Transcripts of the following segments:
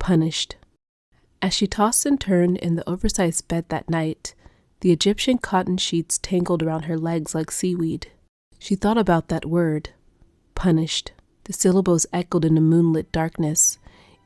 punished. As she tossed and turned in the oversized bed that night, the Egyptian cotton sheets tangled around her legs like seaweed. She thought about that word, punished. The syllables echoed in the moonlit darkness,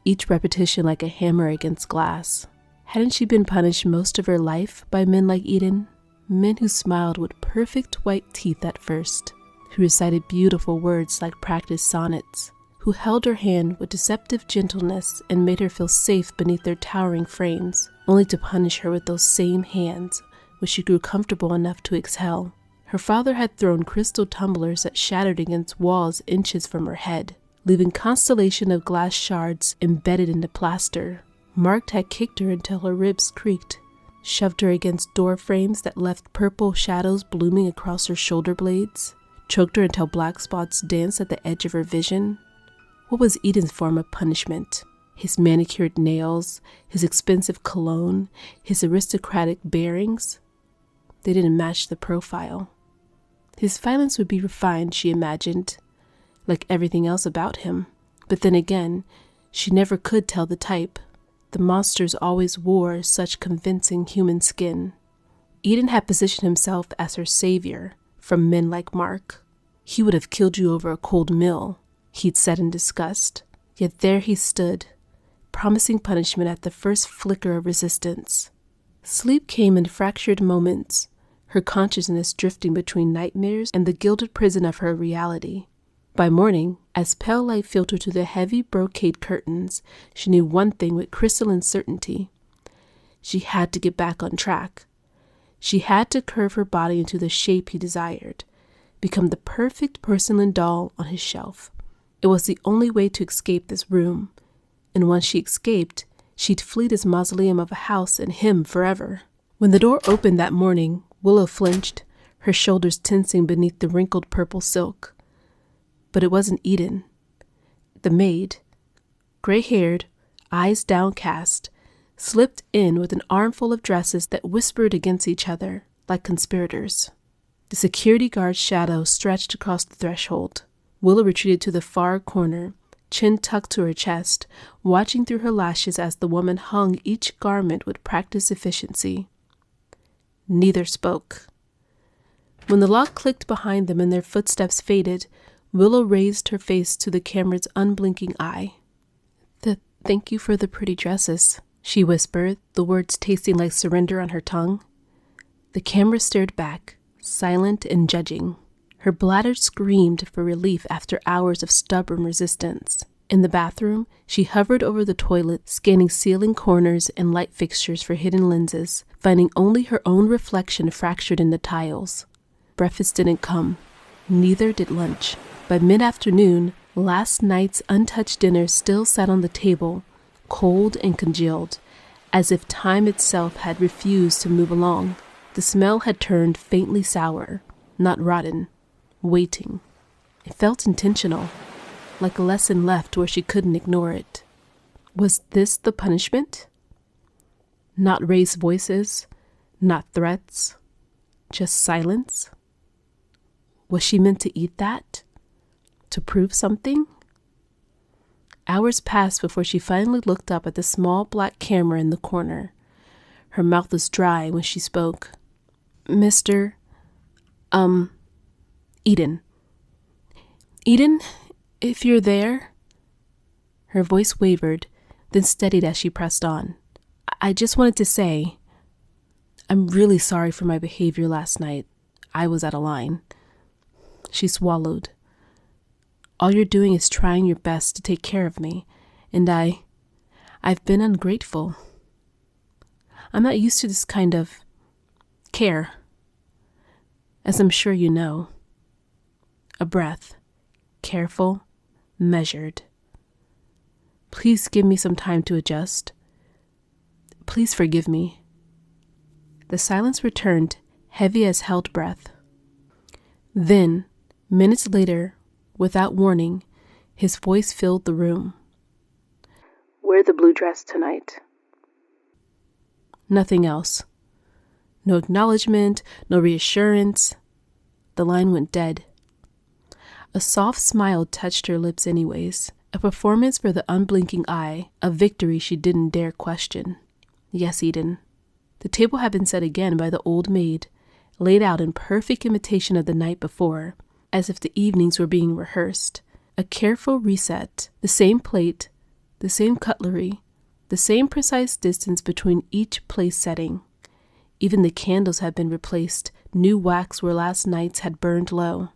each repetition like a hammer against glass. Hadn't she been punished most of her life by men like Eden? Men who smiled with perfect white teeth at first, who recited beautiful words like practiced sonnets, who held her hand with deceptive gentleness and made her feel safe beneath their towering frames, only to punish her with those same hands when she grew comfortable enough to exhale. Her father had thrown crystal tumblers that shattered against walls inches from her head, leaving constellation of glass shards embedded in the plaster. Mark had kicked her until her ribs creaked, shoved her against door frames that left purple shadows blooming across her shoulder blades, choked her until black spots danced at the edge of her vision. What was Eden's form of punishment? His manicured nails, his expensive cologne, his aristocratic bearings? They didn't match the profile. His violence would be refined, she imagined, like everything else about him. But then again, she never could tell the type. The monsters always wore such convincing human skin. Eden had positioned himself as her savior from men like Mark. He would have killed you over a cold meal, he'd said in disgust. Yet there he stood, promising punishment at the first flicker of resistance. Sleep came in fractured moments, her consciousness drifting between nightmares and the gilded prison of her reality. By morning, as pale light filtered through the heavy brocade curtains, she knew one thing with crystalline certainty. She had to get back on track. She had to curve her body into the shape he desired, become the perfect porcelain doll on his shelf. It was the only way to escape this room, and once she escaped, she'd flee this mausoleum of a house and him forever. When the door opened that morning, Willow flinched, her shoulders tensing beneath the wrinkled purple silk. But it wasn't Eden. The maid, gray-haired, eyes downcast, slipped in with an armful of dresses that whispered against each other like conspirators. The security guard's shadow stretched across the threshold. Willow retreated to the far corner, chin tucked to her chest, watching through her lashes as the woman hung each garment with practiced efficiency. Neither spoke. When the lock clicked behind them and their footsteps faded, Willow raised her face to the camera's unblinking eye. Thank you for the pretty dresses, she whispered, the words tasting like surrender on her tongue. The camera stared back, silent and judging. Her bladder screamed for relief after hours of stubborn resistance. In the bathroom, she hovered over the toilet, scanning ceiling corners and light fixtures for hidden lenses, finding only her own reflection fractured in the tiles. Breakfast didn't come. Neither did lunch. By mid-afternoon, last night's untouched dinner still sat on the table, cold and congealed, as if time itself had refused to move along. The smell had turned faintly sour, not rotten, waiting. It felt intentional, like a lesson left where she couldn't ignore it. Was this the punishment? Not raised voices, not threats, just silence? Was she meant to eat that? To prove something? Hours passed before she finally looked up at the small black camera in the corner. Her mouth was dry when she spoke. Mr. Eden. Eden, if you're there. Her voice wavered, then steadied as she pressed on. I just wanted to say, I'm really sorry for my behavior last night. I was out of line. She swallowed. All you're doing is trying your best to take care of me, and I've been ungrateful. I'm not used to this kind of care, as I'm sure you know. A breath, careful, measured. Please give me some time to adjust. Please forgive me. The silence returned, heavy as held breath. Then, minutes later, without warning, his voice filled the room. Wear the blue dress tonight. Nothing else. No acknowledgement, no reassurance. The line went dead. A soft smile touched her lips anyways, A performance for the unblinking eye, a victory she didn't dare question. Yes, Eden. The table had been set again by the old maid, laid out in perfect imitation of the night before, as if the evenings were being rehearsed. A careful reset, the same plate, the same cutlery, the same precise distance between each place setting. Even the candles had been replaced, new wax where last night's had burned low.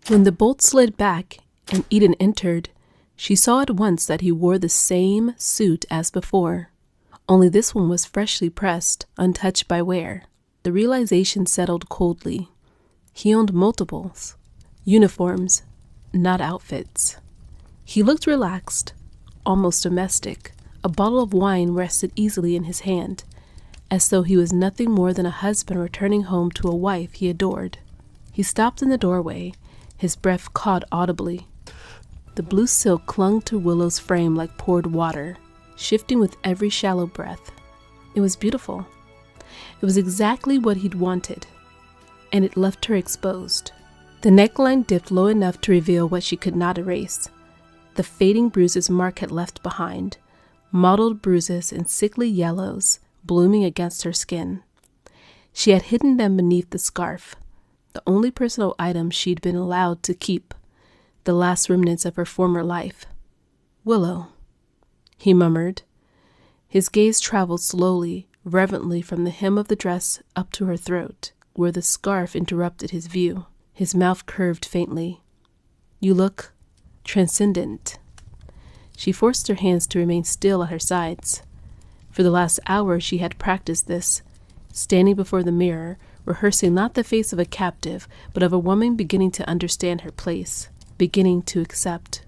When the bolt slid back and Eden entered, she saw at once that he wore the same suit as before, only this one was freshly pressed, untouched by wear. The realization settled coldly. He owned multiples. Uniforms, not outfits. He looked relaxed, almost domestic. A bottle of wine rested easily in his hand, as though he was nothing more than a husband returning home to a wife he adored. He stopped in the doorway, his breath caught audibly. The blue silk clung to Willow's frame like poured water, shifting with every shallow breath. It was beautiful. It was exactly what he'd wanted, and it left her exposed. The neckline dipped low enough to reveal what she could not erase. The fading bruises Mark had left behind, mottled bruises in sickly yellows blooming against her skin. She had hidden them beneath the scarf, the only personal item she'd been allowed to keep, the last remnants of her former life. "Willow," he murmured. His gaze traveled slowly, reverently from the hem of the dress up to her throat, where the scarf interrupted his view. His mouth curved faintly. "You look transcendent." She forced her hands to remain still at her sides. For the last hour she had practiced this, standing before the mirror, rehearsing not the face of a captive, but of a woman beginning to understand her place, beginning to accept.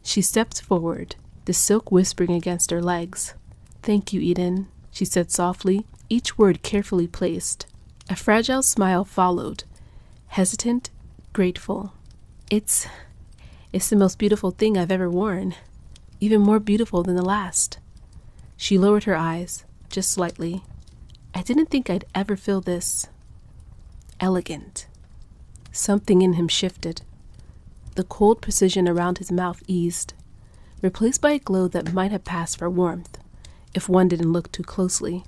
She stepped forward, the silk whispering against her legs. "Thank you, Eden," she said softly, each word carefully placed. A fragile smile followed, hesitant, grateful. It's the most beautiful thing I've ever worn, even more beautiful than the last." She lowered her eyes, just slightly. "I didn't think I'd ever feel this elegant." Something in him shifted. The cold precision around his mouth eased, replaced by a glow that might have passed for warmth, if one didn't look too closely.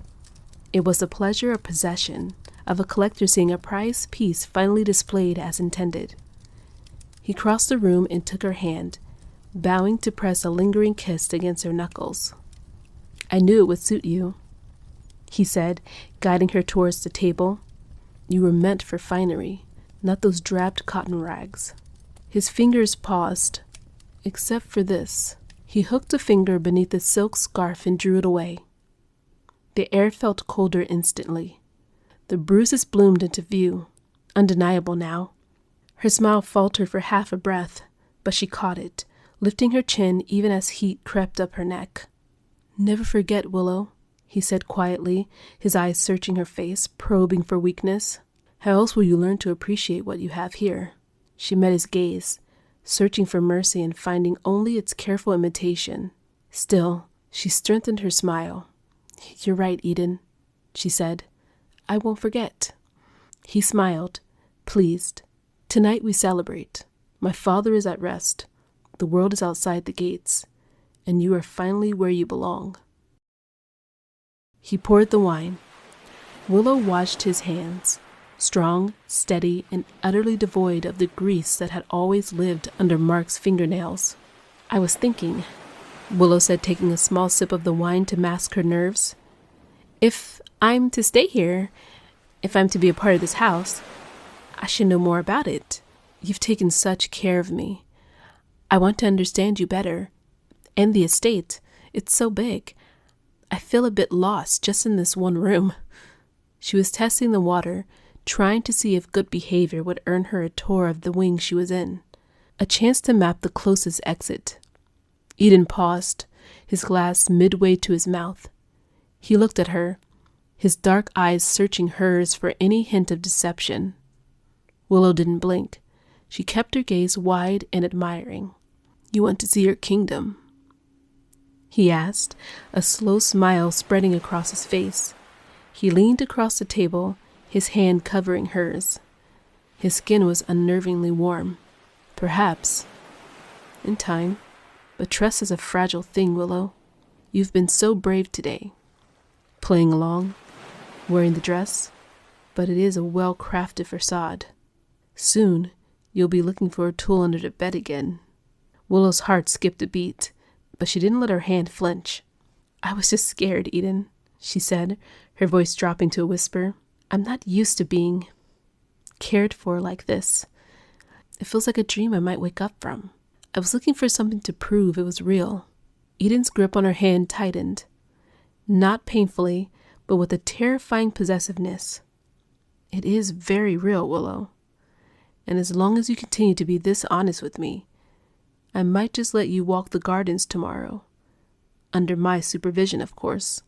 It was the pleasure of possession, of a collector seeing a prized piece finally displayed as intended. He crossed the room and took her hand, bowing to press a lingering kiss against her knuckles. "I knew it would suit you," he said, guiding her towards the table. "You were meant for finery, not those drab cotton rags." His fingers paused, except for this. He hooked a finger beneath the silk scarf and drew it away. The air felt colder instantly. The bruises bloomed into view, undeniable now. Her smile faltered for half a breath, but she caught it, lifting her chin even as heat crept up her neck. "Never forget, Willow," he said quietly, his eyes searching her face, probing for weakness. "How else will you learn to appreciate what you have here?" She met his gaze, searching for mercy and finding only its careful imitation. Still, she strengthened her smile. "You're right, Eden," she said. "I won't forget." He smiled, pleased. "Tonight we celebrate. My father is at rest. The world is outside the gates, and you are finally where you belong." He poured the wine. Willow washed his hands, strong, steady, and utterly devoid of the grease that had always lived under Mark's fingernails. "I was thinking," Willow said, taking a small sip of the wine to mask her nerves. "If I'm to stay here, if I'm to be a part of this house, I should know more about it. You've taken such care of me. I want to understand you better. And the estate, it's so big. I feel a bit lost just in this one room." She was testing the water, trying to see if good behavior would earn her a tour of the wing she was in, a chance to map the closest exit. Eden paused, his glass midway to his mouth. He looked at her, his dark eyes searching hers for any hint of deception. Willow didn't blink. She kept her gaze wide and admiring. "You want to see your kingdom?" he asked, a slow smile spreading across his face. He leaned across the table, his hand covering hers. His skin was unnervingly warm. Perhaps, in time. But trust is a fragile thing, Willow. You've been so brave today. Playing along, wearing the dress, but it is a well-crafted facade. Soon, you'll be looking for a tool under the bed again. Willow's heart skipped a beat, but she didn't let her hand flinch. I was just scared, Eden, she said, her voice dropping to a whisper. I'm not used to being cared for like this. It feels like a dream I might wake up from. I was looking for something to prove it was real. Eden's grip on her hand tightened. Not painfully, but with a terrifying possessiveness. It is very real, Willow. And as long as you continue to be this honest with me, I might just let you walk the gardens tomorrow. Under my supervision, of course.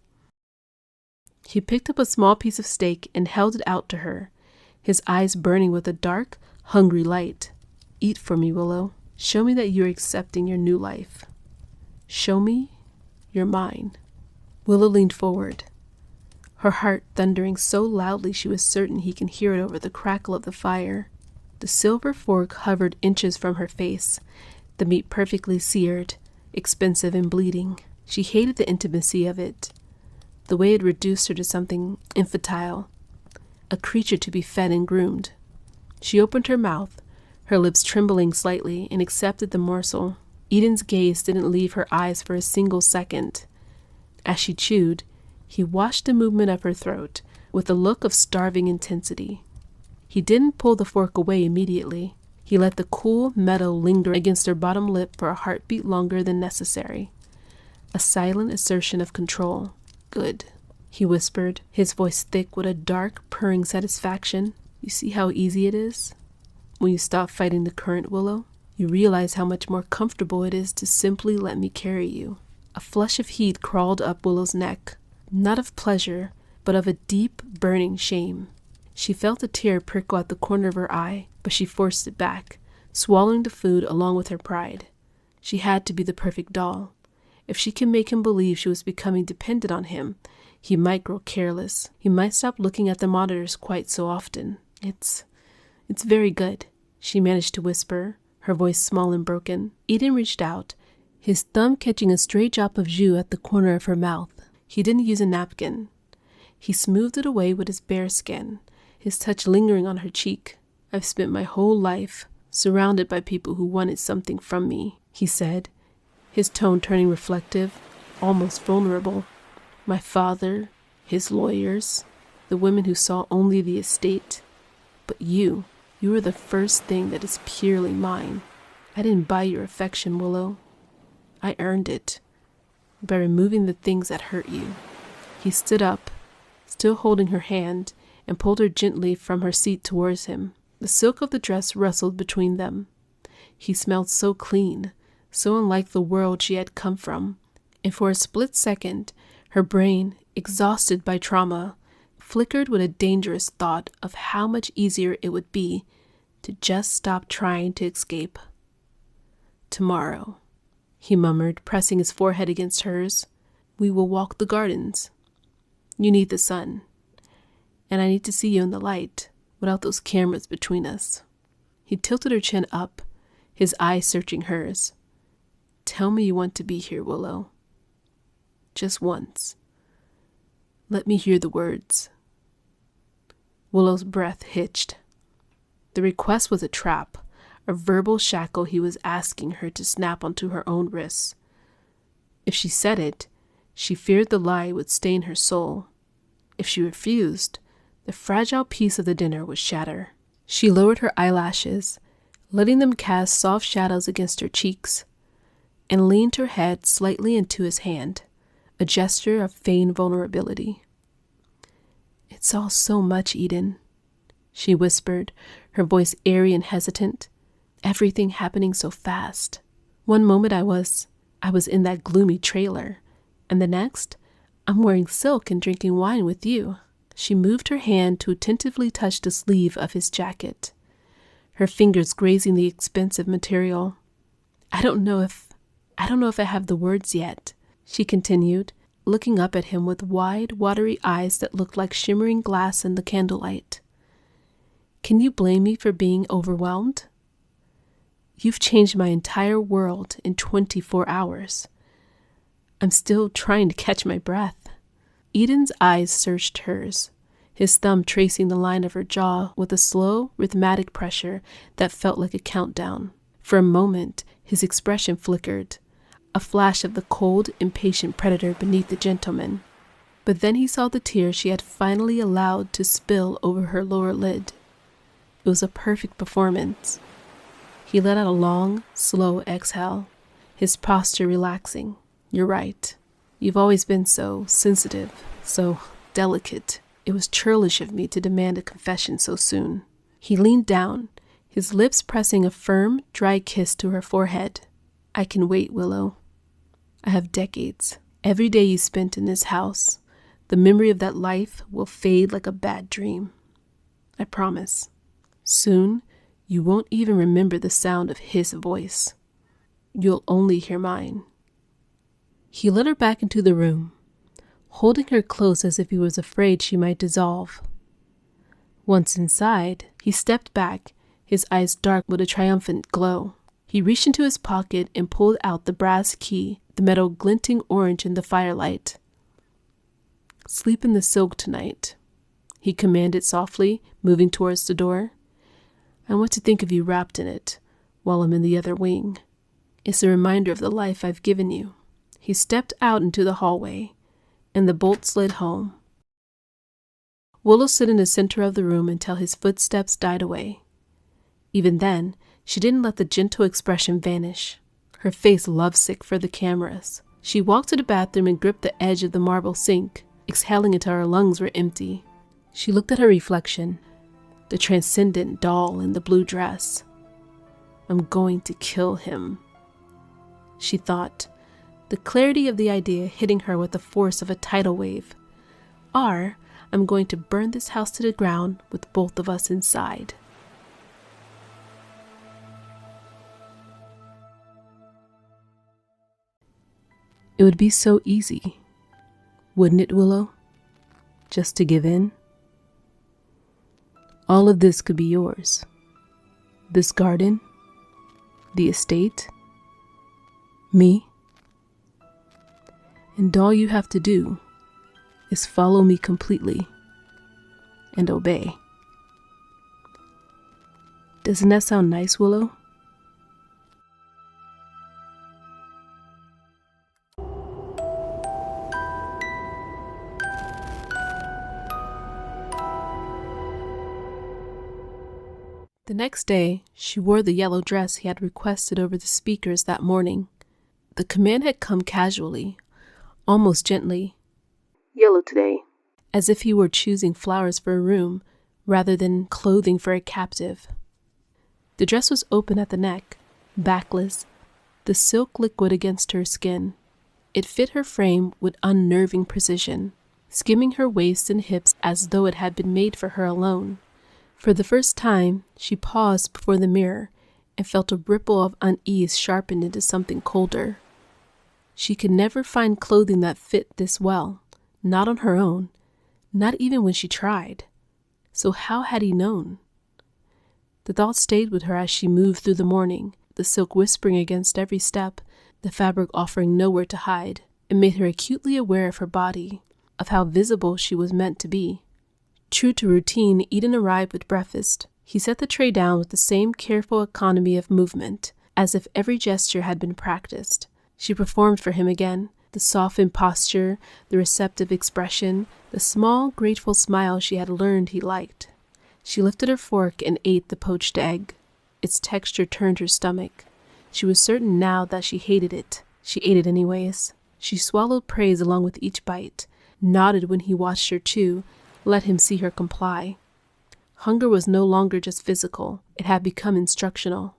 He picked up a small piece of steak and held it out to her, his eyes burning with a dark, hungry light. Eat for me, Willow. Show me that you're accepting your new life. Show me you're mine. Willow leaned forward, her heart thundering so loudly she was certain he can hear it over the crackle of the fire. The silver fork hovered inches from her face, the meat perfectly seared, expensive and bleeding. She hated the intimacy of it, the way it reduced her to something infantile, a creature to be fed and groomed. She opened her mouth, her lips trembling slightly, and accepted the morsel. Eden's gaze didn't leave her eyes for a single second. As she chewed, he watched the movement of her throat with a look of starving intensity. He didn't pull the fork away immediately. He let the cool metal linger against her bottom lip for a heartbeat longer than necessary. A silent assertion of control. Good, he whispered, his voice thick with a dark, purring satisfaction. You see how easy it is? When you stop fighting the current, Willow, you realize how much more comfortable it is to simply let me carry you. A flush of heat crawled up Willow's neck, not of pleasure, but of a deep, burning shame. She felt a tear prickle at the corner of her eye, but she forced it back, swallowing the food along with her pride. She had to be the perfect doll. If she could make him believe she was becoming dependent on him, he might grow careless. He might stop looking at the monitors quite so often. It's very good, she managed to whisper, her voice small and broken. Eden reached out, his thumb catching a stray drop of jus at the corner of her mouth. He didn't use a napkin. He smoothed it away with his bare skin, his touch lingering on her cheek. I've spent my whole life surrounded by people who wanted something from me, he said, his tone turning reflective, almost vulnerable. My father, his lawyers, the women who saw only the estate. But you are the first thing that is purely mine. I didn't buy your affection, Willow. I earned it by removing the things that hurt you. He stood up, still holding her hand, and pulled her gently from her seat towards him. The silk of the dress rustled between them. He smelled so clean, so unlike the world she had come from, and for a split second, her brain, exhausted by trauma, flickered with a dangerous thought of how much easier it would be to just stop trying to escape. Tomorrow, he murmured, pressing his forehead against hers, we will walk the gardens. You need the sun, and I need to see you in the light, without those cameras between us. He tilted her chin up, his eyes searching hers. Tell me you want to be here, Willow. Just once. Let me hear the words. Willow's breath hitched. The request was a trap, a verbal shackle he was asking her to snap onto her own wrists. If she said it, she feared the lie would stain her soul. If she refused, the fragile piece of the dinner would shatter. She lowered her eyelashes, letting them cast soft shadows against her cheeks, and leaned her head slightly into his hand, a gesture of feigned vulnerability. It's all so much, Eden, she whispered, her voice airy and hesitant. Everything happening so fast. One moment I was in that gloomy trailer, and the next, I'm wearing silk and drinking wine with you. She moved her hand to attentively touch the sleeve of his jacket, her fingers grazing the expensive material. I don't know if I have the words yet, she continued, looking up at him with wide, watery eyes that looked like shimmering glass in the candlelight. Can you blame me for being overwhelmed? You've changed my entire world in 24 hours. I'm still trying to catch my breath. Eden's eyes searched hers, his thumb tracing the line of her jaw with a slow, rhythmic pressure that felt like a countdown. For a moment, his expression flickered, a flash of the cold, impatient predator beneath the gentleman. But then he saw the tears she had finally allowed to spill over her lower lid. It was a perfect performance. He let out a long, slow exhale, his posture relaxing. You're right. You've always been so sensitive, so delicate. It was churlish of me to demand a confession so soon. He leaned down, his lips pressing a firm, dry kiss to her forehead. I can wait, Willow. I have decades. Every day you spent in this house, the memory of that life will fade like a bad dream. I promise. Soon, you won't even remember the sound of his voice. You'll only hear mine. He led her back into the room, holding her close as if he was afraid she might dissolve. Once inside, he stepped back, his eyes dark with a triumphant glow. He reached into his pocket and pulled out the brass key, the metal glinting orange in the firelight. Sleep in the silk tonight, he commanded softly, moving towards the door. I want to think of you wrapped in it, while I'm in the other wing. It's a reminder of the life I've given you. He stepped out into the hallway, and the bolt slid home. Willow stood in the center of the room until his footsteps died away. Even then, she didn't let the gentle expression vanish, her face lovesick for the cameras. She walked to the bathroom and gripped the edge of the marble sink, exhaling until her lungs were empty. She looked at her reflection, the transcendent doll in the blue dress. I'm going to kill him, she thought, the clarity of the idea hitting her with the force of a tidal wave. Or, I'm going to burn this house to the ground with both of us inside. It would be so easy, wouldn't it, Willow? Just to give in? All of this could be yours. This garden, the estate, me. And all you have to do is follow me completely and obey. Doesn't that sound nice, Willow? The next day, she wore the yellow dress he had requested over the speakers that morning. The command had come casually, almost gently. Yellow today. As if he were choosing flowers for a room, rather than clothing for a captive. The dress was open at the neck, backless, the silk liquid against her skin. It fit her frame with unnerving precision, skimming her waist and hips as though it had been made for her alone. For the first time, she paused before the mirror and felt a ripple of unease sharpened into something colder. She could never find clothing that fit this well, not on her own, not even when she tried. So how had he known? The thought stayed with her as she moved through the morning, the silk whispering against every step, the fabric offering nowhere to hide. It made her acutely aware of her body, of how visible she was meant to be. True to routine, Eden arrived with breakfast. He set the tray down with the same careful economy of movement, as if every gesture had been practiced. She performed for him again, the softened posture, the receptive expression, the small, grateful smile she had learned he liked. She lifted her fork and ate the poached egg. Its texture turned her stomach. She was certain now that she hated it. She ate it anyways. She swallowed praise along with each bite, nodded when he watched her chew, let him see her comply. Hunger was no longer just physical, it had become instructional.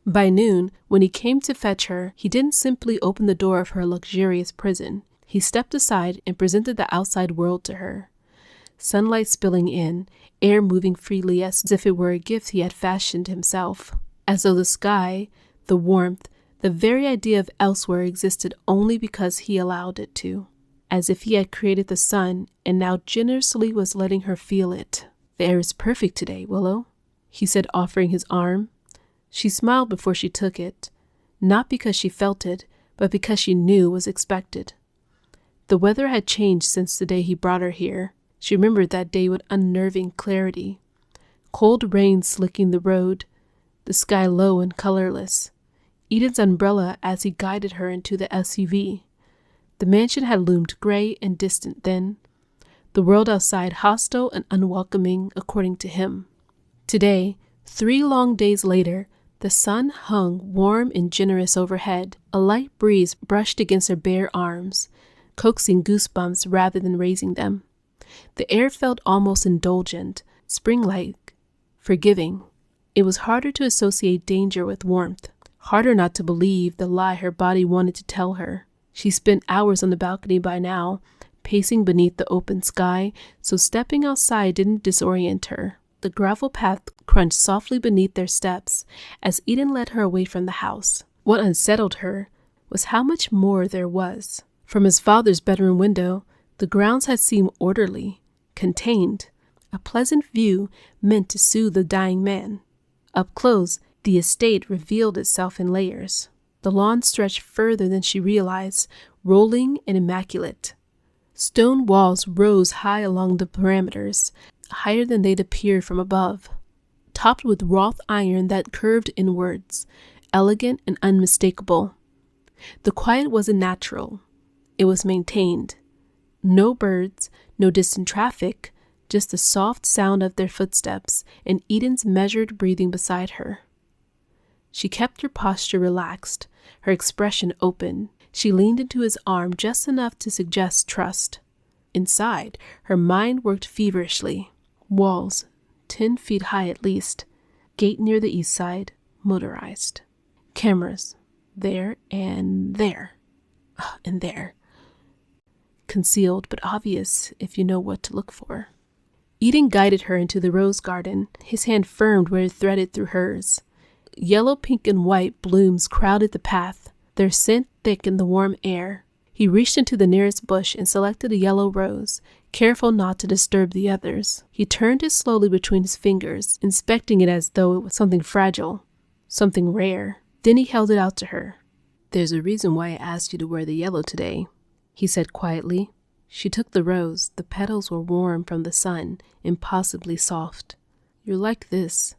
By noon, when he came to fetch her, he didn't simply open the door of her luxurious prison. He stepped aside and presented the outside world to her. Sunlight spilling in, air moving freely as if it were a gift he had fashioned himself. As though the sky, the warmth, the very idea of elsewhere existed only because he allowed it to. As if he had created the sun and now generously was letting her feel it. The air is perfect today, Willow, he said, offering his arm. She smiled before she took it, not because she felt it, but because she knew was expected. The weather had changed since the day he brought her here. She remembered that day with unnerving clarity. Cold rain slicking the road, the sky low and colorless. Eden's umbrella as he guided her into the SUV. The mansion had loomed gray and distant then. The world outside hostile and unwelcoming, according to him. Today, 3 long days later, the sun hung warm and generous overhead. A light breeze brushed against her bare arms, coaxing goosebumps rather than raising them. The air felt almost indulgent, spring-like, forgiving. It was harder to associate danger with warmth, harder not to believe the lie her body wanted to tell her. She spent hours on the balcony by now, pacing beneath the open sky, so stepping outside didn't disorient her. The gravel path crunched softly beneath their steps as Eden led her away from the house. What unsettled her was how much more there was. From his father's bedroom window, the grounds had seemed orderly, contained, a pleasant view meant to soothe the dying man. Up close, the estate revealed itself in layers. The lawn stretched further than she realized, rolling and immaculate. Stone walls rose high along the perimeters, higher than they'd appeared from above, topped with wrought iron that curved inwards, elegant and unmistakable. The quiet wasn't natural. It was maintained. No birds, no distant traffic, just the soft sound of their footsteps and Eden's measured breathing beside her. She kept her posture relaxed, her expression open. She leaned into his arm just enough to suggest trust. Inside, her mind worked feverishly. Walls, 10 feet high at least. Gate near the east side, motorized. Cameras, there and there. And there. Concealed but obvious if you know what to look for. Eden guided her into the rose garden, his hand firmed where it threaded through hers. Yellow, pink, and white blooms crowded the path, their scent thick in the warm air. He reached into the nearest bush and selected a yellow rose, careful not to disturb the others. He turned it slowly between his fingers, inspecting it as though it was something fragile, something rare. Then he held it out to her. "There's a reason why I asked you to wear the yellow today," he said quietly. She took the rose. The petals were warm from the sun, impossibly soft. "You're like this,"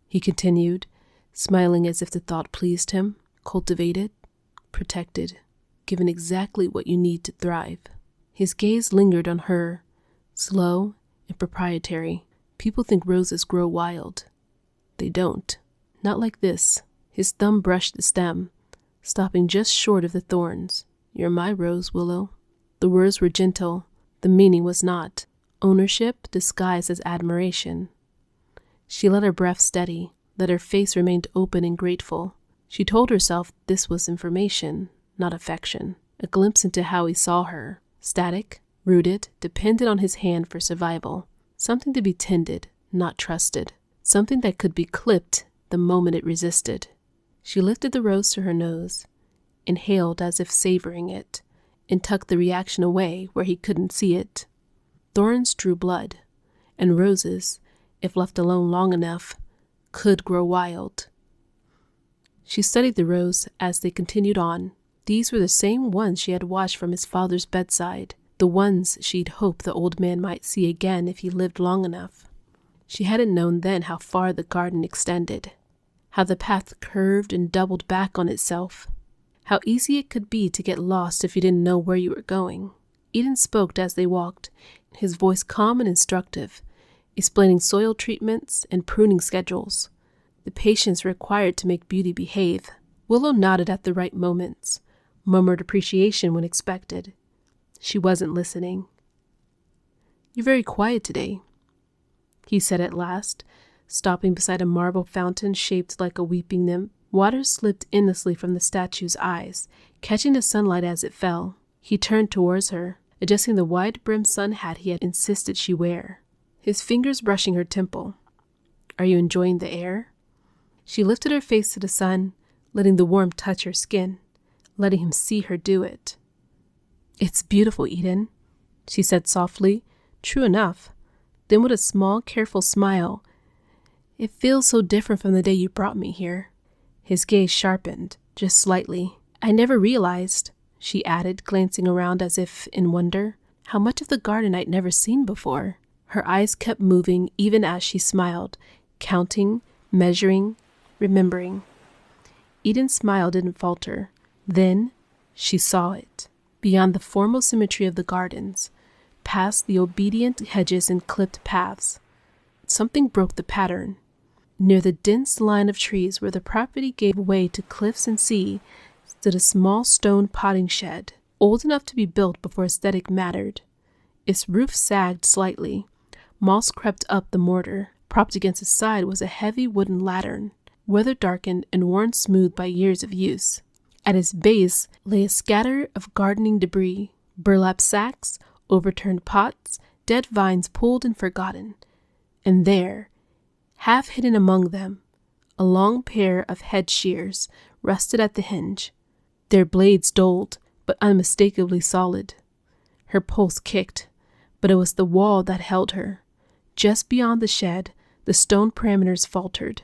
he continued, smiling as if the thought pleased him. "Cultivated, protected, given exactly what you need to thrive." His gaze lingered on her, slow and proprietary. People think roses grow wild. They don't. Not like this. His thumb brushed the stem, stopping just short of the thorns. "You're my rose, Willow." The words were gentle. The meaning was not. Ownership disguised as admiration. She let her breath steady, let her face remain open and grateful. She told herself this was information, not affection. A glimpse into how he saw her. Static, rooted, dependent on his hand for survival. Something to be tended, not trusted. Something that could be clipped the moment it resisted. She lifted the rose to her nose, inhaled as if savoring it, and tucked the reaction away where he couldn't see it. Thorns drew blood, and roses, if left alone long enough, could grow wild. She studied the rose as they continued on. These were the same ones she had watched from his father's bedside, the ones she'd hoped the old man might see again if he lived long enough. She hadn't known then how far the garden extended, how the path curved and doubled back on itself, how easy it could be to get lost if you didn't know where you were going. Eden spoke as they walked, his voice calm and instructive, explaining soil treatments and pruning schedules, the patience required to make beauty behave. Willow nodded at the right moments, murmured appreciation when expected. She wasn't listening. "You're very quiet today," he said at last, stopping beside a marble fountain shaped like a weeping nymph. Water slipped endlessly from the statue's eyes, catching the sunlight as it fell. He turned towards her, adjusting the wide-brimmed sun hat he had insisted she wear, his fingers brushing her temple. "Are you enjoying the air?" She lifted her face to the sun, letting the warmth touch her skin, letting him see her do it. "It's beautiful, Eden," she said softly, true enough. Then with a small, careful smile, It feels so different from the day you brought me here. His gaze sharpened, just slightly. I never realized, she added, glancing around as if in wonder, how much of the garden I'd never seen before. Her eyes kept moving even as she smiled, counting, measuring, remembering. Eden's smile didn't falter. Then she saw it. Beyond the formal symmetry of the gardens, past the obedient hedges and clipped paths, something broke the pattern. Near the dense line of trees where the property gave way to cliffs and sea stood a small stone potting shed, old enough to be built before aesthetic mattered. Its roof sagged slightly. Moss crept up the mortar. Propped against its side was a heavy wooden lantern, weather-darkened and worn smooth by years of use. At its base lay a scatter of gardening debris, burlap sacks, overturned pots, dead vines pulled and forgotten. And there, half hidden among them, a long pair of head shears rested at the hinge, their blades dulled but unmistakably solid. Her pulse kicked, but it was the wall that held her. Just beyond the shed, the stone parameters faltered.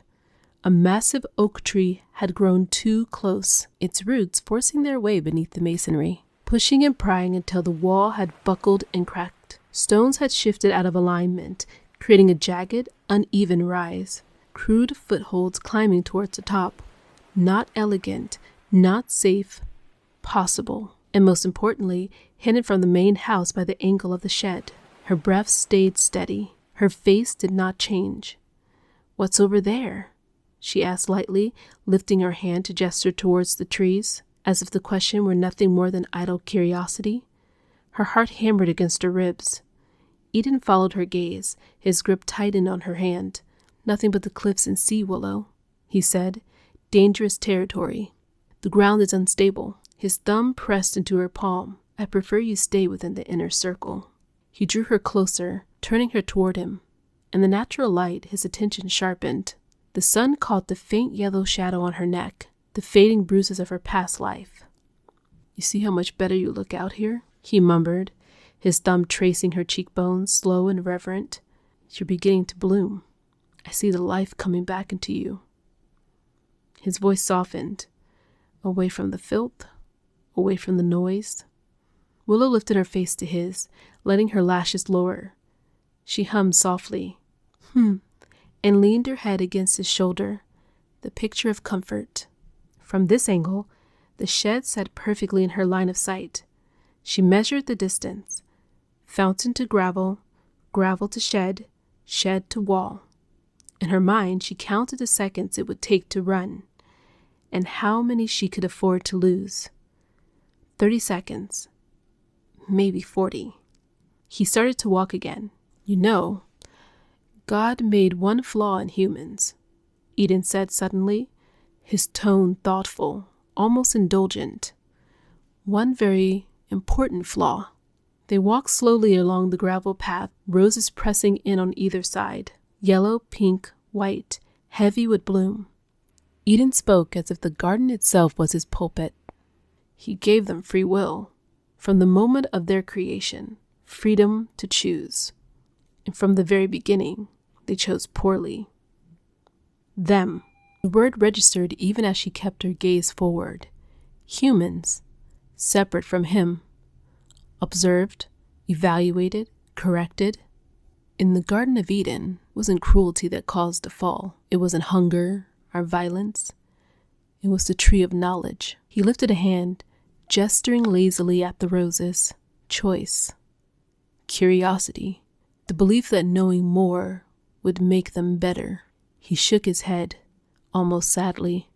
A massive oak tree had grown too close, its roots forcing their way beneath the masonry, pushing and prying until the wall had buckled and cracked. Stones had shifted out of alignment, creating a jagged, uneven rise. Crude footholds climbing towards the top. Not elegant, not safe, possible. And most importantly, hidden from the main house by the angle of the shed. Her breath stayed steady. Her face did not change. "What's over there?" she asked lightly, lifting her hand to gesture towards the trees, as if the question were nothing more than idle curiosity. Her heart hammered against her ribs. Eden followed her gaze, his grip tightened on her hand. "Nothing but the cliffs and sea, Willow," he said. "Dangerous territory. The ground is unstable." His thumb pressed into her palm. "I prefer you stay within the inner circle." He drew her closer, turning her toward him. In the natural light, his attention sharpened. The sun caught the faint yellow shadow on her neck, the fading bruises of her past life. "You see how much better you look out here?" he murmured, his thumb tracing her cheekbones, slow and reverent. "You're beginning to bloom. I see the life coming back into you." His voice softened. "Away from the filth, away from the noise." Willow lifted her face to his, letting her lashes lower. She hummed softly, and leaned her head against his shoulder, the picture of comfort. From this angle, the shed sat perfectly in her line of sight. She measured the distance. Fountain to gravel, gravel to shed, shed to wall. In her mind, she counted the seconds it would take to run, and how many she could afford to lose. 30 seconds. Maybe 40. He started to walk again. "You know, God made one flaw in humans," Eden said suddenly, his tone thoughtful, almost indulgent. "One very important flaw." They walked slowly along the gravel path, roses pressing in on either side. Yellow, pink, white, heavy with bloom. Eden spoke as if the garden itself was his pulpit. He gave them free will. From the moment of their creation, freedom to choose. And from the very beginning, they chose poorly. Them. The word registered even as she kept her gaze forward. Humans, separate from him. Observed, evaluated, corrected. In the Garden of Eden wasn't cruelty that caused the fall. It wasn't hunger or violence. It was the tree of knowledge. He lifted a hand, gesturing lazily at the roses. Choice. Curiosity. The belief that knowing more would make them better. He shook his head, almost sadly.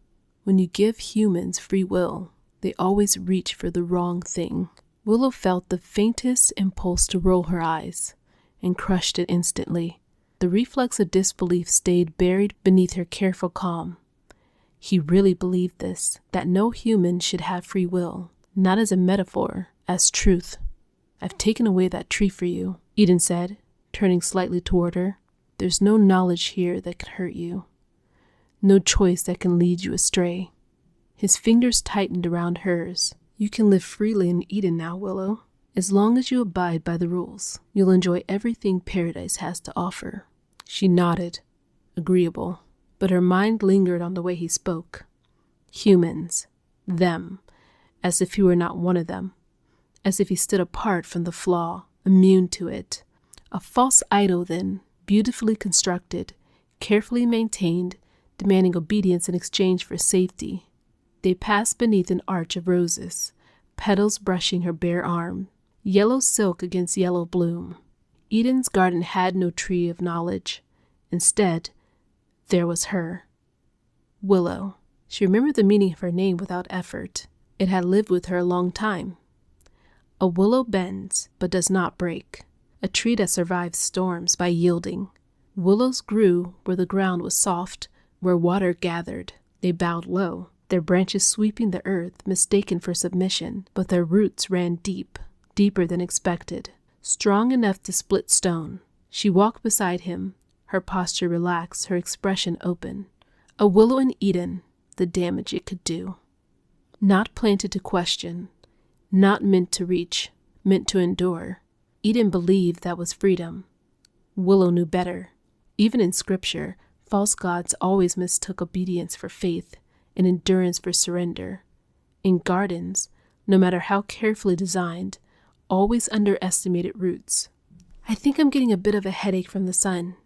When you give humans free will, they always reach for the wrong thing. Willow felt the faintest impulse to roll her eyes, and crushed it instantly. The reflex of disbelief stayed buried beneath her careful calm. He really believed this, that no human should have free will, not as a metaphor, as truth. "I've taken away that tree for you," Eden said, turning slightly toward her. "There's no knowledge here that can hurt you. No choice that can lead you astray." His fingers tightened around hers. "You can live freely in Eden now, Willow. As long as you abide by the rules, you'll enjoy everything paradise has to offer." She nodded. agreeable. But her mind lingered on the way he spoke. Humans. Them. As if he were not one of them. As if he stood apart from the flaw, immune to it. A false idol, then, beautifully constructed, carefully maintained, demanding obedience in exchange for safety. They passed beneath an arch of roses, petals brushing her bare arm, yellow silk against yellow bloom. Eden's garden had no tree of knowledge. Instead, there was her. Willow. She remembered the meaning of her name without effort. It had lived with her a long time. A willow bends, but does not break. A tree that survives storms by yielding. Willows grew where the ground was soft, where water gathered. They bowed low, their branches sweeping the earth, mistaken for submission, but their roots ran deep, deeper than expected, strong enough to split stone. She walked beside him, her posture relaxed, her expression open. A willow in Eden, the damage it could do. Not planted to question, not meant to reach, meant to endure. Eden believed that was freedom. Willow knew better. Even in scripture, false gods always mistook obedience for faith and endurance for surrender. In gardens, no matter how carefully designed, always underestimated roots. "I think I'm getting a bit of a headache from the sun,"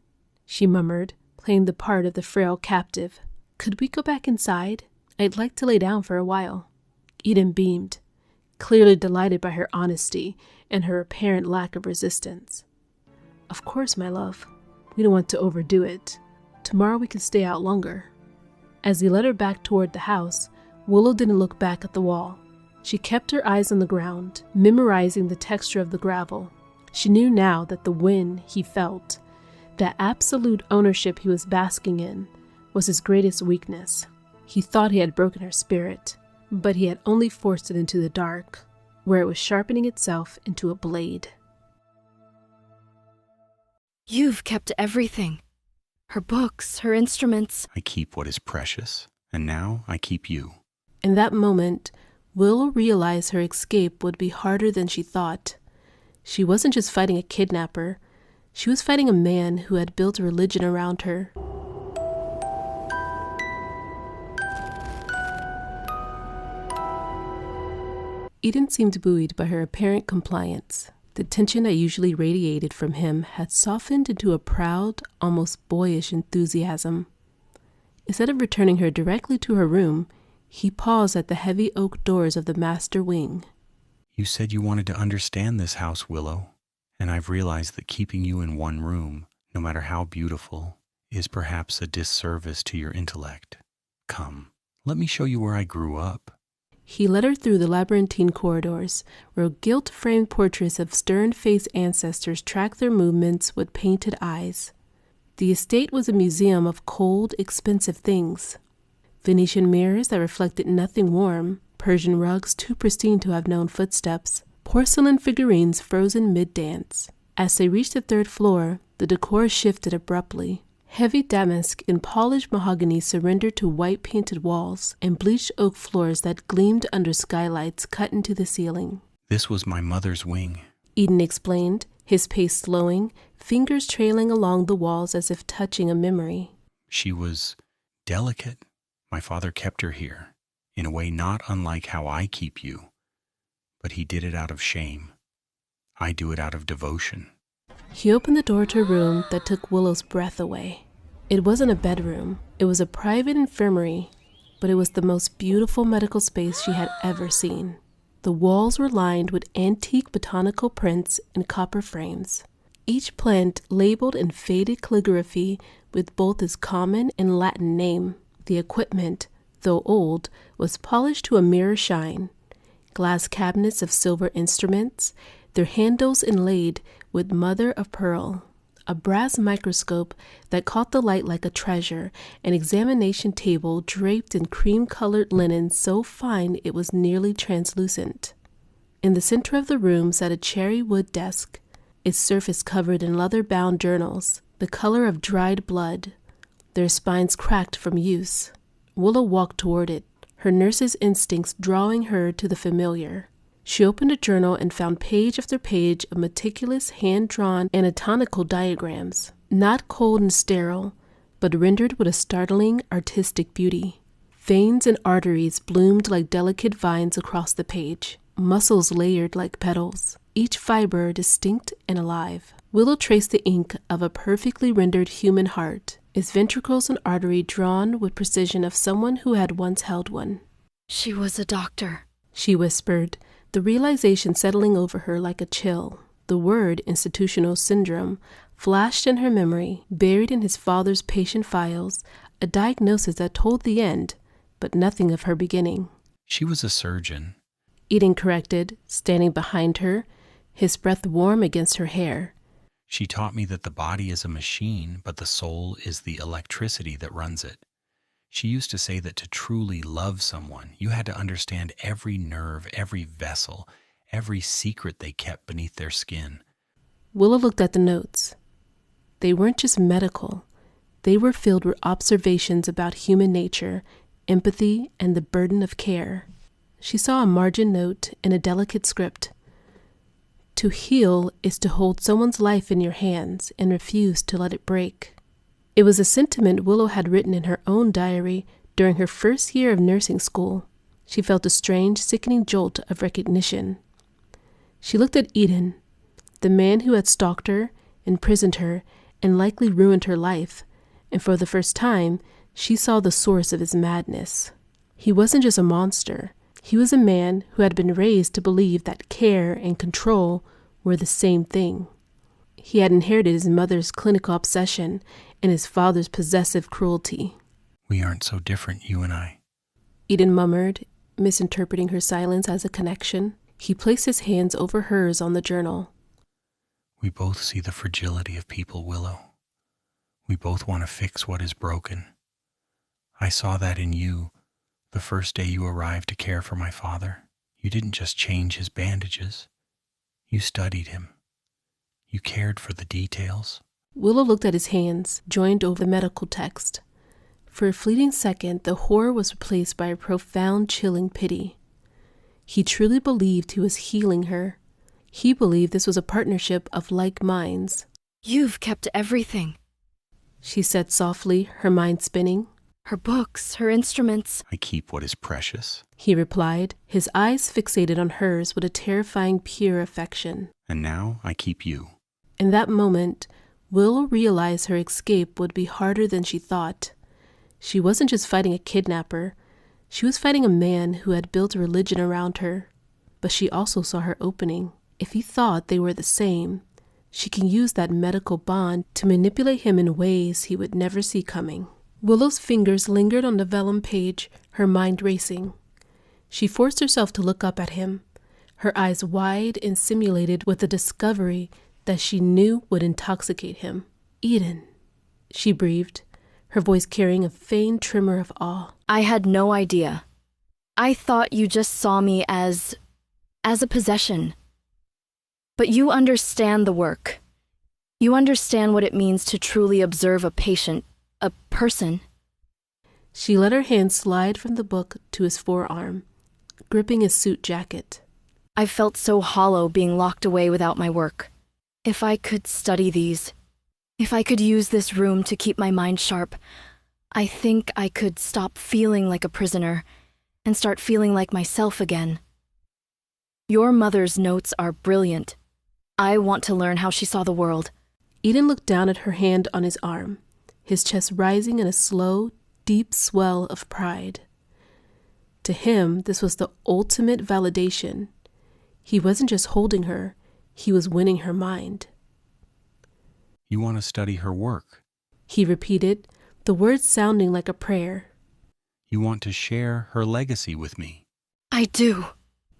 she murmured, playing the part of the frail captive. "Could we go back inside? I'd like to lay down for a while." Eden beamed, clearly delighted by her honesty and her apparent lack of resistance. "Of course, my love. We don't want to overdo it. Tomorrow we can stay out longer." As he led her back toward the house, Willow didn't look back at the wall. She kept her eyes on the ground, memorizing the texture of the gravel. She knew now that the wind he felt, that absolute ownership he was basking in, was his greatest weakness. He thought he had broken her spirit, but he had only forced it into the dark, where it was sharpening itself into a blade. "You've kept everything. Her books, her instruments." "I keep what is precious, and now I keep you." In that moment, Willow realized her escape would be harder than she thought. She wasn't just fighting a kidnapper. She was fighting a man who had built a religion around her. Eden seemed buoyed by her apparent compliance. The tension that usually radiated from him had softened into a proud, almost boyish enthusiasm. Instead of returning her directly to her room, he paused at the heavy oak doors of the master wing. "You said you wanted to understand this house, Willow, and I've realized that keeping you in one room, no matter how beautiful, is perhaps a disservice to your intellect. Come, let me show you where I grew up." He led her through the labyrinthine corridors, where gilt-framed portraits of stern-faced ancestors tracked their movements with painted eyes. The estate was a museum of cold, expensive things. Venetian mirrors that reflected nothing warm, Persian rugs too pristine to have known footsteps, porcelain figurines frozen mid-dance. As they reached the third floor, the decor shifted abruptly. Heavy damask and polished mahogany surrendered to white-painted walls and bleached oak floors that gleamed under skylights cut into the ceiling. "This was my mother's wing," Eden explained, his pace slowing, fingers trailing along the walls as if touching a memory. "She was delicate. My father kept her here, in a way not unlike how I keep you. But he did it out of shame. I do it out of devotion." He opened the door to a room that took Willow's breath away. It wasn't a bedroom. It was a private infirmary, but it was the most beautiful medical space she had ever seen. The walls were lined with antique botanical prints in copper frames, each plant labeled in faded calligraphy with both its common and Latin name. The equipment, though old, was polished to a mirror shine. Glass cabinets of silver instruments, their handles inlaid with mother of pearl, a brass microscope that caught the light like a treasure, an examination table draped in cream-colored linen so fine it was nearly translucent. In the center of the room sat a cherry wood desk, its surface covered in leather-bound journals, the color of dried blood, their spines cracked from use. Willow walked toward it, her nurse's instincts drawing her to the familiar. She opened a journal and found page after page of meticulous hand-drawn anatomical diagrams, not cold and sterile, but rendered with a startling artistic beauty. Veins and arteries bloomed like delicate vines across the page, muscles layered like petals, each fiber distinct and alive. Willow traced the ink of a perfectly rendered human heart, its ventricles and artery drawn with precision of someone who had once held one. She was a doctor, she whispered, the realization settling over her like a chill. The word institutional syndrome flashed in her memory, buried in his father's patient files, a diagnosis that told the end, but nothing of her beginning. She was a surgeon, Eden corrected, standing behind her, his breath warm against her hair. She taught me that the body is a machine, but the soul is the electricity that runs it. She used to say that to truly love someone, you had to understand every nerve, every vessel, every secret they kept beneath their skin. Willow looked at the notes. They weren't just medical. They were filled with observations about human nature, empathy, and the burden of care. She saw a margin note in a delicate script. To heal is to hold someone's life in your hands and refuse to let it break. It was a sentiment Willow had written in her own diary during her first year of nursing school. She felt a strange, sickening jolt of recognition. She looked at Eden, the man who had stalked her, imprisoned her, and likely ruined her life, and for the first time, she saw the source of his madness. He wasn't just a monster. He was a man who had been raised to believe that care and control were the same thing. He had inherited his mother's clinical obsession and his father's possessive cruelty. We aren't so different, you and I. Eden murmured, misinterpreting her silence as a connection. He placed his hands over hers on the journal. We both see the fragility of people, Willow. We both want to fix what is broken. I saw that in you the first day you arrived to care for my father. You didn't just change his bandages. You studied him. You cared for the details. Willow looked at his hands, joined over the medical text. For a fleeting second, the horror was replaced by a profound, chilling pity. He truly believed he was healing her. He believed this was a partnership of like minds. You've kept everything. She said softly, her mind spinning. Her books, her instruments. I keep what is precious. He replied, his eyes fixated on hers with a terrifying, pure affection. And now I keep you. In that moment, Willow realized her escape would be harder than she thought. She wasn't just fighting a kidnapper. She was fighting a man who had built a religion around her. But she also saw her opening. If he thought they were the same, she can use that medical bond to manipulate him in ways he would never see coming. Willow's fingers lingered on the vellum page, her mind racing. She forced herself to look up at him, her eyes wide and simulated with the discovery that she knew would intoxicate him. Eden, she breathed, her voice carrying a faint tremor of awe. I had no idea. I thought you just saw me as a possession. But you understand the work. You understand what it means to truly observe a patient, a person. She let her hand slide from the book to his forearm, gripping his suit jacket. I felt so hollow being locked away without my work. If I could study these, if I could use this room to keep my mind sharp, I think I could stop feeling like a prisoner and start feeling like myself again. Your mother's notes are brilliant. I want to learn how she saw the world. Eden looked down at her hand on his arm, his chest rising in a slow, deep swell of pride. To him, this was the ultimate validation. He wasn't just holding her, he was winning her mind. You want to study her work? He repeated, the words sounding like a prayer. You want to share her legacy with me? I do,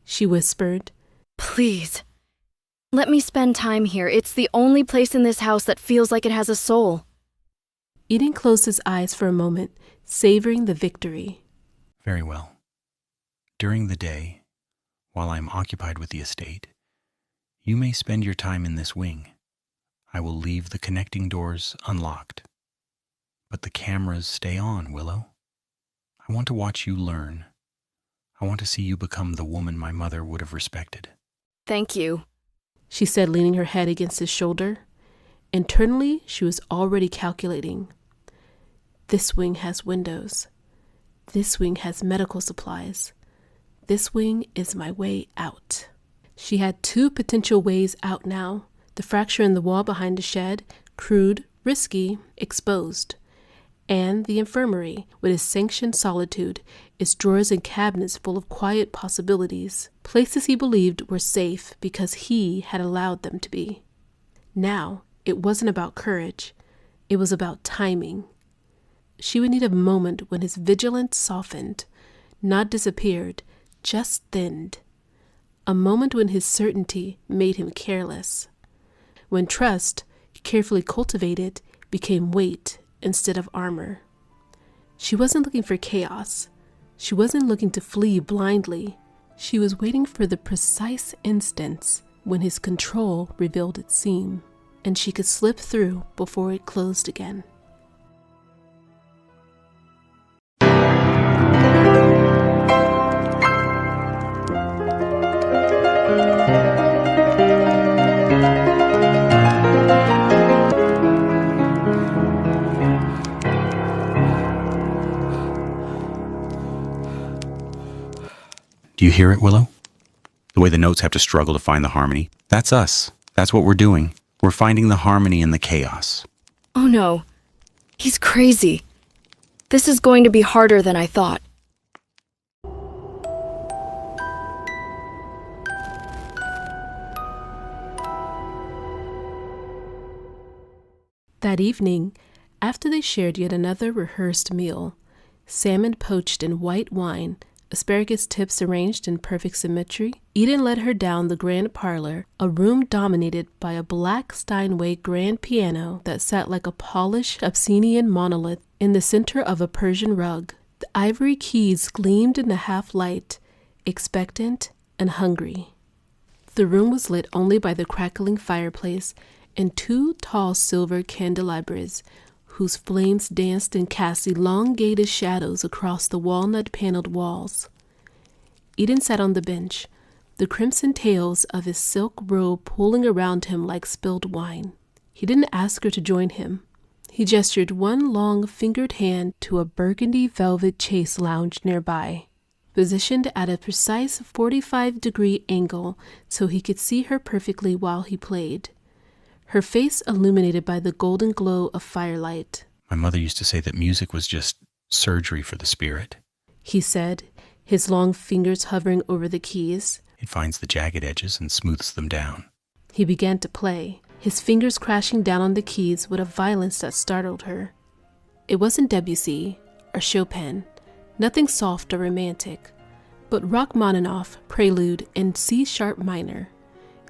she whispered. Please. Let me spend time here. It's the only place in this house that feels like it has a soul. Eden closed his eyes for a moment, savoring the victory. Very well. During the day, while I am occupied with the estate, you may spend your time in this wing. I will leave the connecting doors unlocked. But the cameras stay on, Willow. I want to watch you learn. I want to see you become the woman my mother would have respected. Thank you, she said, leaning her head against his shoulder. Internally, she was already calculating. This wing has windows. This wing has medical supplies. This wing is my way out. She had 2 potential ways out now. The fracture in the wall behind the shed, crude, risky, exposed. And the infirmary, with its sanctioned solitude, its drawers and cabinets full of quiet possibilities, places he believed were safe because he had allowed them to be. Now, it wasn't about courage. It was about timing. She would need a moment when his vigilance softened, not disappeared, just thinned. A moment when his certainty made him careless. When trust, carefully cultivated, became weight instead of armor. She wasn't looking for chaos. She wasn't looking to flee blindly. She was waiting for the precise instance when his control revealed its seam, and she could slip through before it closed again. Do you hear it, Willow? The way the notes have to struggle to find the harmony. That's us. That's what we're doing. We're finding the harmony in the chaos. Oh no. He's crazy. This is going to be harder than I thought. That evening, after they shared yet another rehearsed meal, salmon poached in white wine, asparagus tips arranged in perfect symmetry, Eden led her down the grand parlor, a room dominated by a black Steinway grand piano that sat like a polished Abyssinian monolith in the center of a Persian rug. The ivory keys gleamed in the half-light, expectant and hungry. The room was lit only by the crackling fireplace and 2 tall silver candelabras, whose flames danced and cast elongated shadows across the walnut-paneled walls. Eden sat on the bench, the crimson tails of his silk robe pooling around him like spilled wine. He didn't ask her to join him. He gestured one long fingered hand to a burgundy velvet chaise lounge nearby, positioned at a precise 45-degree angle so he could see her perfectly while he played, her face illuminated by the golden glow of firelight. My mother used to say that music was just surgery for the spirit, he said, his long fingers hovering over the keys. It finds the jagged edges and smooths them down. He began to play, his fingers crashing down on the keys with a violence that startled her. It wasn't Debussy or Chopin, nothing soft or romantic, but Rachmaninoff prelude in C-sharp minor,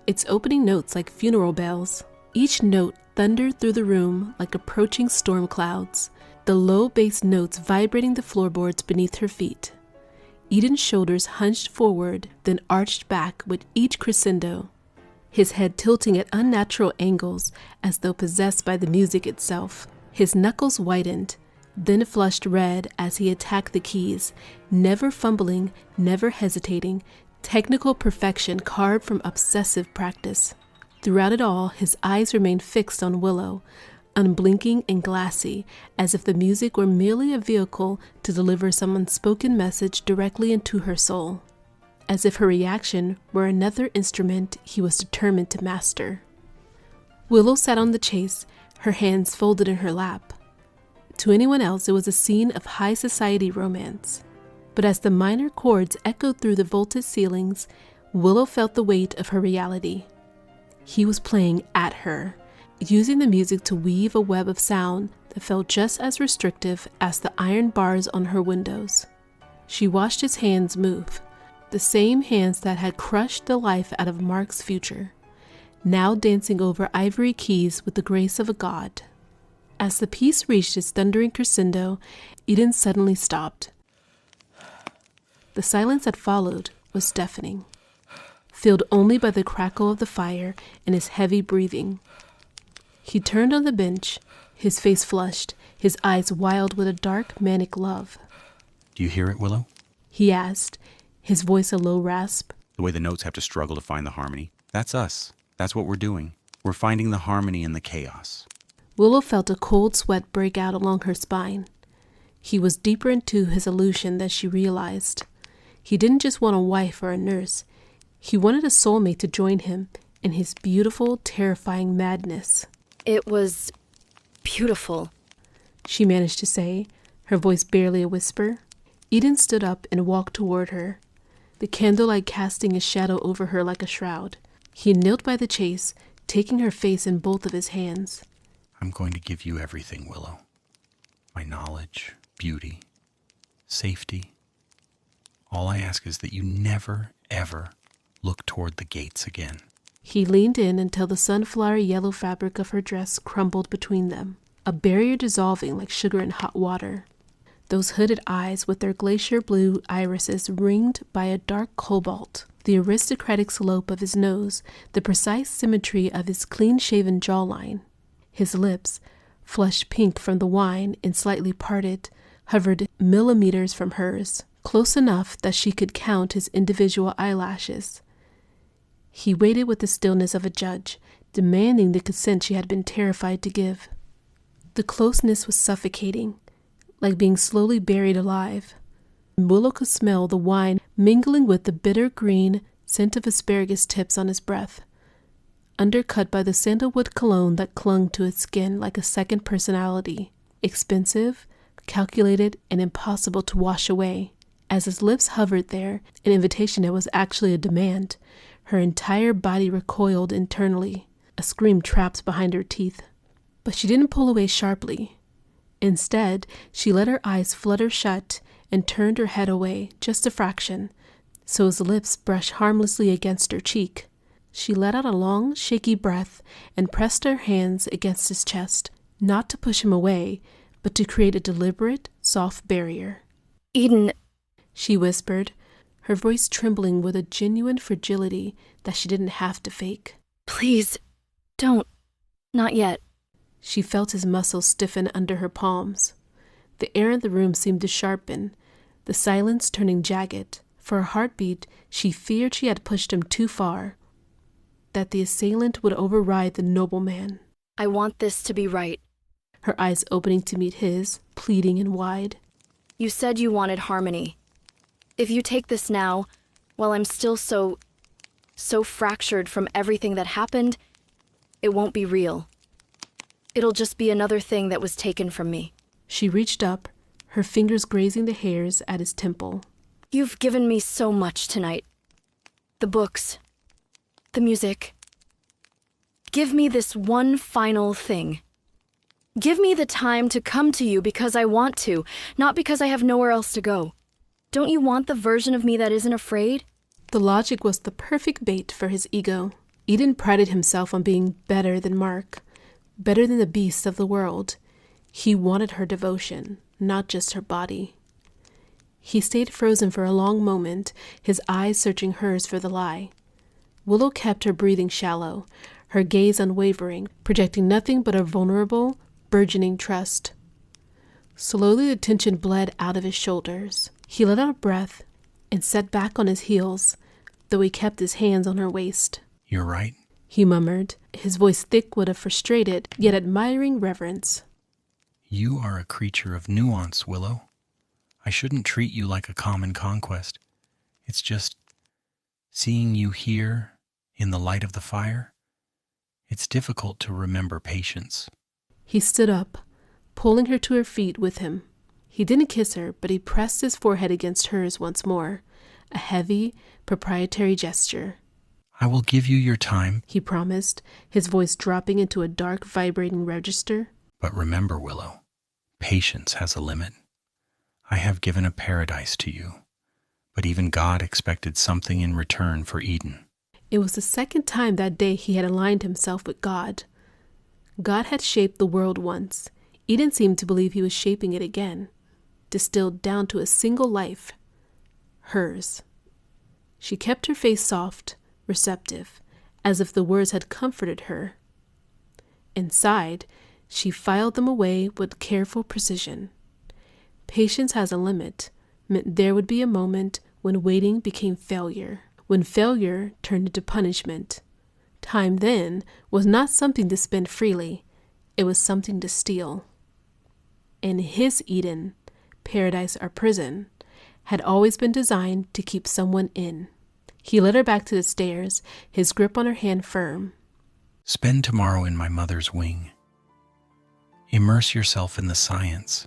its opening notes like funeral bells. Each note thundered through the room like approaching storm clouds, the low bass notes vibrating the floorboards beneath her feet. Eden's shoulders hunched forward, then arched back with each crescendo, his head tilting at unnatural angles as though possessed by the music itself. His knuckles whitened, then flushed red as he attacked the keys, never fumbling, never hesitating, technical perfection carved from obsessive practice. Throughout it all, his eyes remained fixed on Willow, unblinking and glassy, as if the music were merely a vehicle to deliver some unspoken message directly into her soul, as if her reaction were another instrument he was determined to master. Willow sat on the chaise, her hands folded in her lap. To anyone else, it was a scene of high society romance. But as the minor chords echoed through the vaulted ceilings, Willow felt the weight of her reality. He was playing at her, using the music to weave a web of sound that felt just as restrictive as the iron bars on her windows. She watched his hands move, the same hands that had crushed the life out of Mark's future, now dancing over ivory keys with the grace of a god. As the piece reached its thundering crescendo, Eden suddenly stopped. The silence that followed was deafening, filled only by the crackle of the fire and his heavy breathing. He turned on the bench, his face flushed, his eyes wild with a dark, manic love. Do you hear it, Willow? He asked, his voice a low rasp. The way the notes have to struggle to find the harmony. That's us. That's what we're doing. We're finding the harmony in the chaos. Willow felt a cold sweat break out along her spine. He was deeper into his illusion than she realized. He didn't just want a wife or a nurse. He wanted a soulmate to join him in his beautiful, terrifying madness. It was beautiful, she managed to say, her voice barely a whisper. Eden stood up and walked toward her, the candlelight casting a shadow over her like a shroud. He knelt by the chase, taking her face in both of his hands. I'm going to give you everything, Willow. My knowledge, beauty, safety. All I ask is that you never, ever look toward the gates again. He leaned in until the sunflower yellow fabric of her dress crumbled between them, a barrier dissolving like sugar in hot water. Those hooded eyes with their glacier blue irises ringed by a dark cobalt, the aristocratic slope of his nose, the precise symmetry of his clean-shaven jawline. His lips, flushed pink from the wine and slightly parted, hovered millimeters from hers, close enough that she could count his individual eyelashes. He waited with the stillness of a judge, demanding the consent she had been terrified to give. The closeness was suffocating, like being slowly buried alive. Willow could smell the wine mingling with the bitter green scent of asparagus tips on his breath, undercut by the sandalwood cologne that clung to his skin like a second personality, expensive, calculated, and impossible to wash away. As his lips hovered there, an invitation that was actually a demand, her entire body recoiled internally, a scream trapped behind her teeth. But she didn't pull away sharply. Instead, she let her eyes flutter shut and turned her head away just a fraction, so his lips brushed harmlessly against her cheek. She let out a long, shaky breath and pressed her hands against his chest, not to push him away, but to create a deliberate, soft barrier. Eden, she whispered, her voice trembling with a genuine fragility that she didn't have to fake. Please, don't. Not yet. She felt his muscles stiffen under her palms. The air in the room seemed to sharpen, the silence turning jagged. For a heartbeat, she feared she had pushed him too far, that the assailant would override the nobleman. I want this to be right. Her eyes opening to meet his, pleading and wide. You said you wanted harmony. If you take this now, while I'm still so fractured from everything that happened, it won't be real. It'll just be another thing that was taken from me. She reached up, her fingers grazing the hairs at his temple. You've given me so much tonight. The books, the music. Give me this one final thing. Give me the time to come to you because I want to, not because I have nowhere else to go. Don't you want the version of me that isn't afraid? The logic was the perfect bait for his ego. Eden prided himself on being better than Mark, better than the beasts of the world. He wanted her devotion, not just her body. He stayed frozen for a long moment, his eyes searching hers for the lie. Willow kept her breathing shallow, her gaze unwavering, projecting nothing but a vulnerable, burgeoning trust. Slowly the tension bled out of his shoulders. He let out a breath and sat back on his heels, though he kept his hands on her waist. You're right, he murmured, his voice thick with a frustrated yet admiring reverence. You are a creature of nuance, Willow. I shouldn't treat you like a common conquest. It's just seeing you here in the light of the fire. It's difficult to remember patience. He stood up, pulling her to her feet with him. He didn't kiss her, but he pressed his forehead against hers once more, a heavy, proprietary gesture. I will give you your time, he promised, his voice dropping into a dark, vibrating register. But remember, Willow, patience has a limit. I have given a paradise to you, but even God expected something in return for Eden. It was the second time that day he had aligned himself with God. God had shaped the world once. Eden seemed to believe he was shaping it again, distilled down to a single life, hers. She kept her face soft, receptive, as if the words had comforted her. Inside, she filed them away with careful precision. Patience has a limit meant there would be a moment when waiting became failure, when failure turned into punishment. Time then was not something to spend freely, it was something to steal. In his Eden, paradise or prison, had always been designed to keep someone in. He led her back to the stairs, his grip on her hand firm. Spend tomorrow in my mother's wing. Immerse yourself in the science.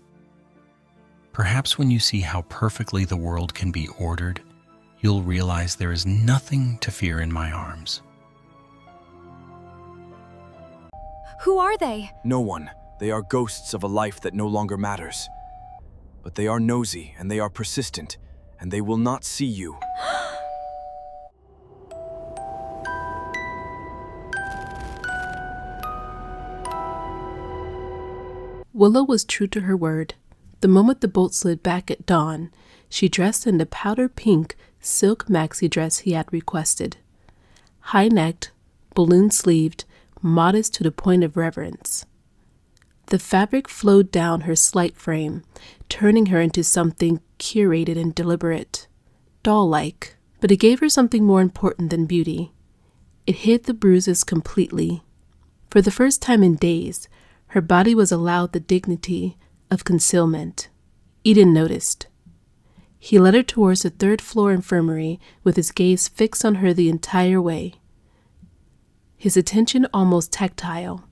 Perhaps when you see how perfectly the world can be ordered, you'll realize there is nothing to fear in my arms. Who are they? No one. They are ghosts of a life that no longer matters. But they are nosy and they are persistent, and they will not see you. Willow was true to her word. The moment the bolt slid back at dawn, she dressed in the powder pink silk maxi dress he had requested. High-necked, balloon-sleeved, modest to the point of reverence. The fabric flowed down her slight frame, turning her into something curated and deliberate, doll-like. But it gave her something more important than beauty. It hid the bruises completely. For the first time in days, her body was allowed the dignity of concealment. Eden noticed. He led her towards the third-floor infirmary with his gaze fixed on her the entire way, his attention almost tactile.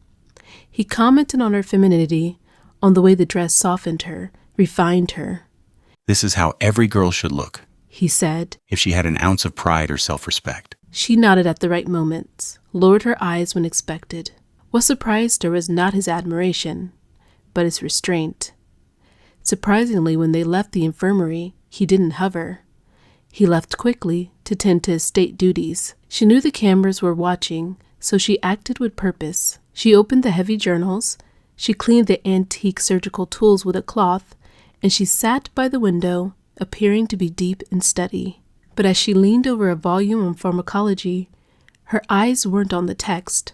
He commented on her femininity, on the way the dress softened her, refined her. This is how every girl should look, he said, if she had an ounce of pride or self-respect. She nodded at the right moments, lowered her eyes when expected. What surprised her was not his admiration, but his restraint. Surprisingly, when they left the infirmary, he didn't hover. He left quickly to tend to his state duties. She knew the cameras were watching, so she acted with purpose. She opened the heavy journals, she cleaned the antique surgical tools with a cloth, and she sat by the window, appearing to be deep in study. But as she leaned over a volume on pharmacology, her eyes weren't on the text.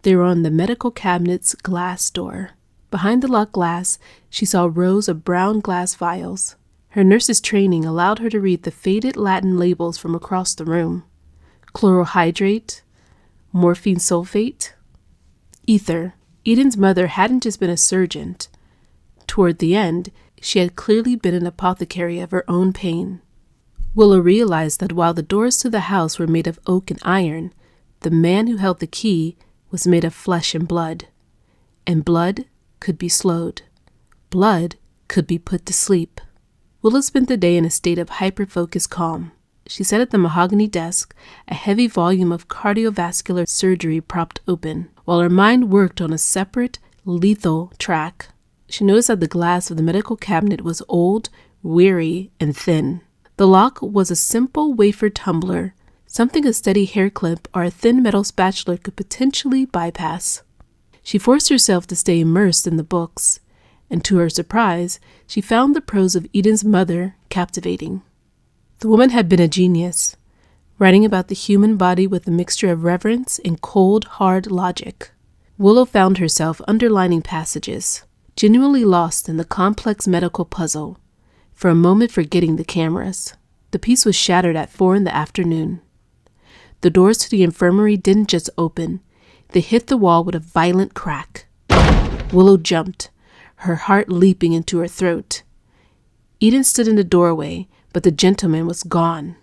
They were on the medical cabinet's glass door. Behind the locked glass, she saw rows of brown glass vials. Her nurse's training allowed her to read the faded Latin labels from across the room. Chlorohydrate, morphine sulfate, ether. Eden's mother hadn't just been a surgeon. Toward the end, she had clearly been an apothecary of her own pain. Willow realized that while the doors to the house were made of oak and iron, the man who held the key was made of flesh and blood. And blood could be slowed. Blood could be put to sleep. Willow spent the day in a state of hyper-focused calm. She sat at the mahogany desk, a heavy volume of cardiovascular surgery propped open, while her mind worked on a separate, lethal track. She noticed that the glass of the medical cabinet was old, weary, and thin. The lock was a simple wafer tumbler, something a steady hair clip or a thin metal spatula could potentially bypass. She forced herself to stay immersed in the books, and to her surprise, she found the prose of Eden's mother captivating. The woman had been a genius, writing about the human body with a mixture of reverence and cold, hard logic. Willow found herself underlining passages, genuinely lost in the complex medical puzzle, for a moment forgetting the cameras. The piece was shattered at 4 in the afternoon. The doors to the infirmary didn't just open, they hit the wall with a violent crack. Willow jumped, her heart leaping into her throat. Eden stood in the doorway, but the gentleman was gone.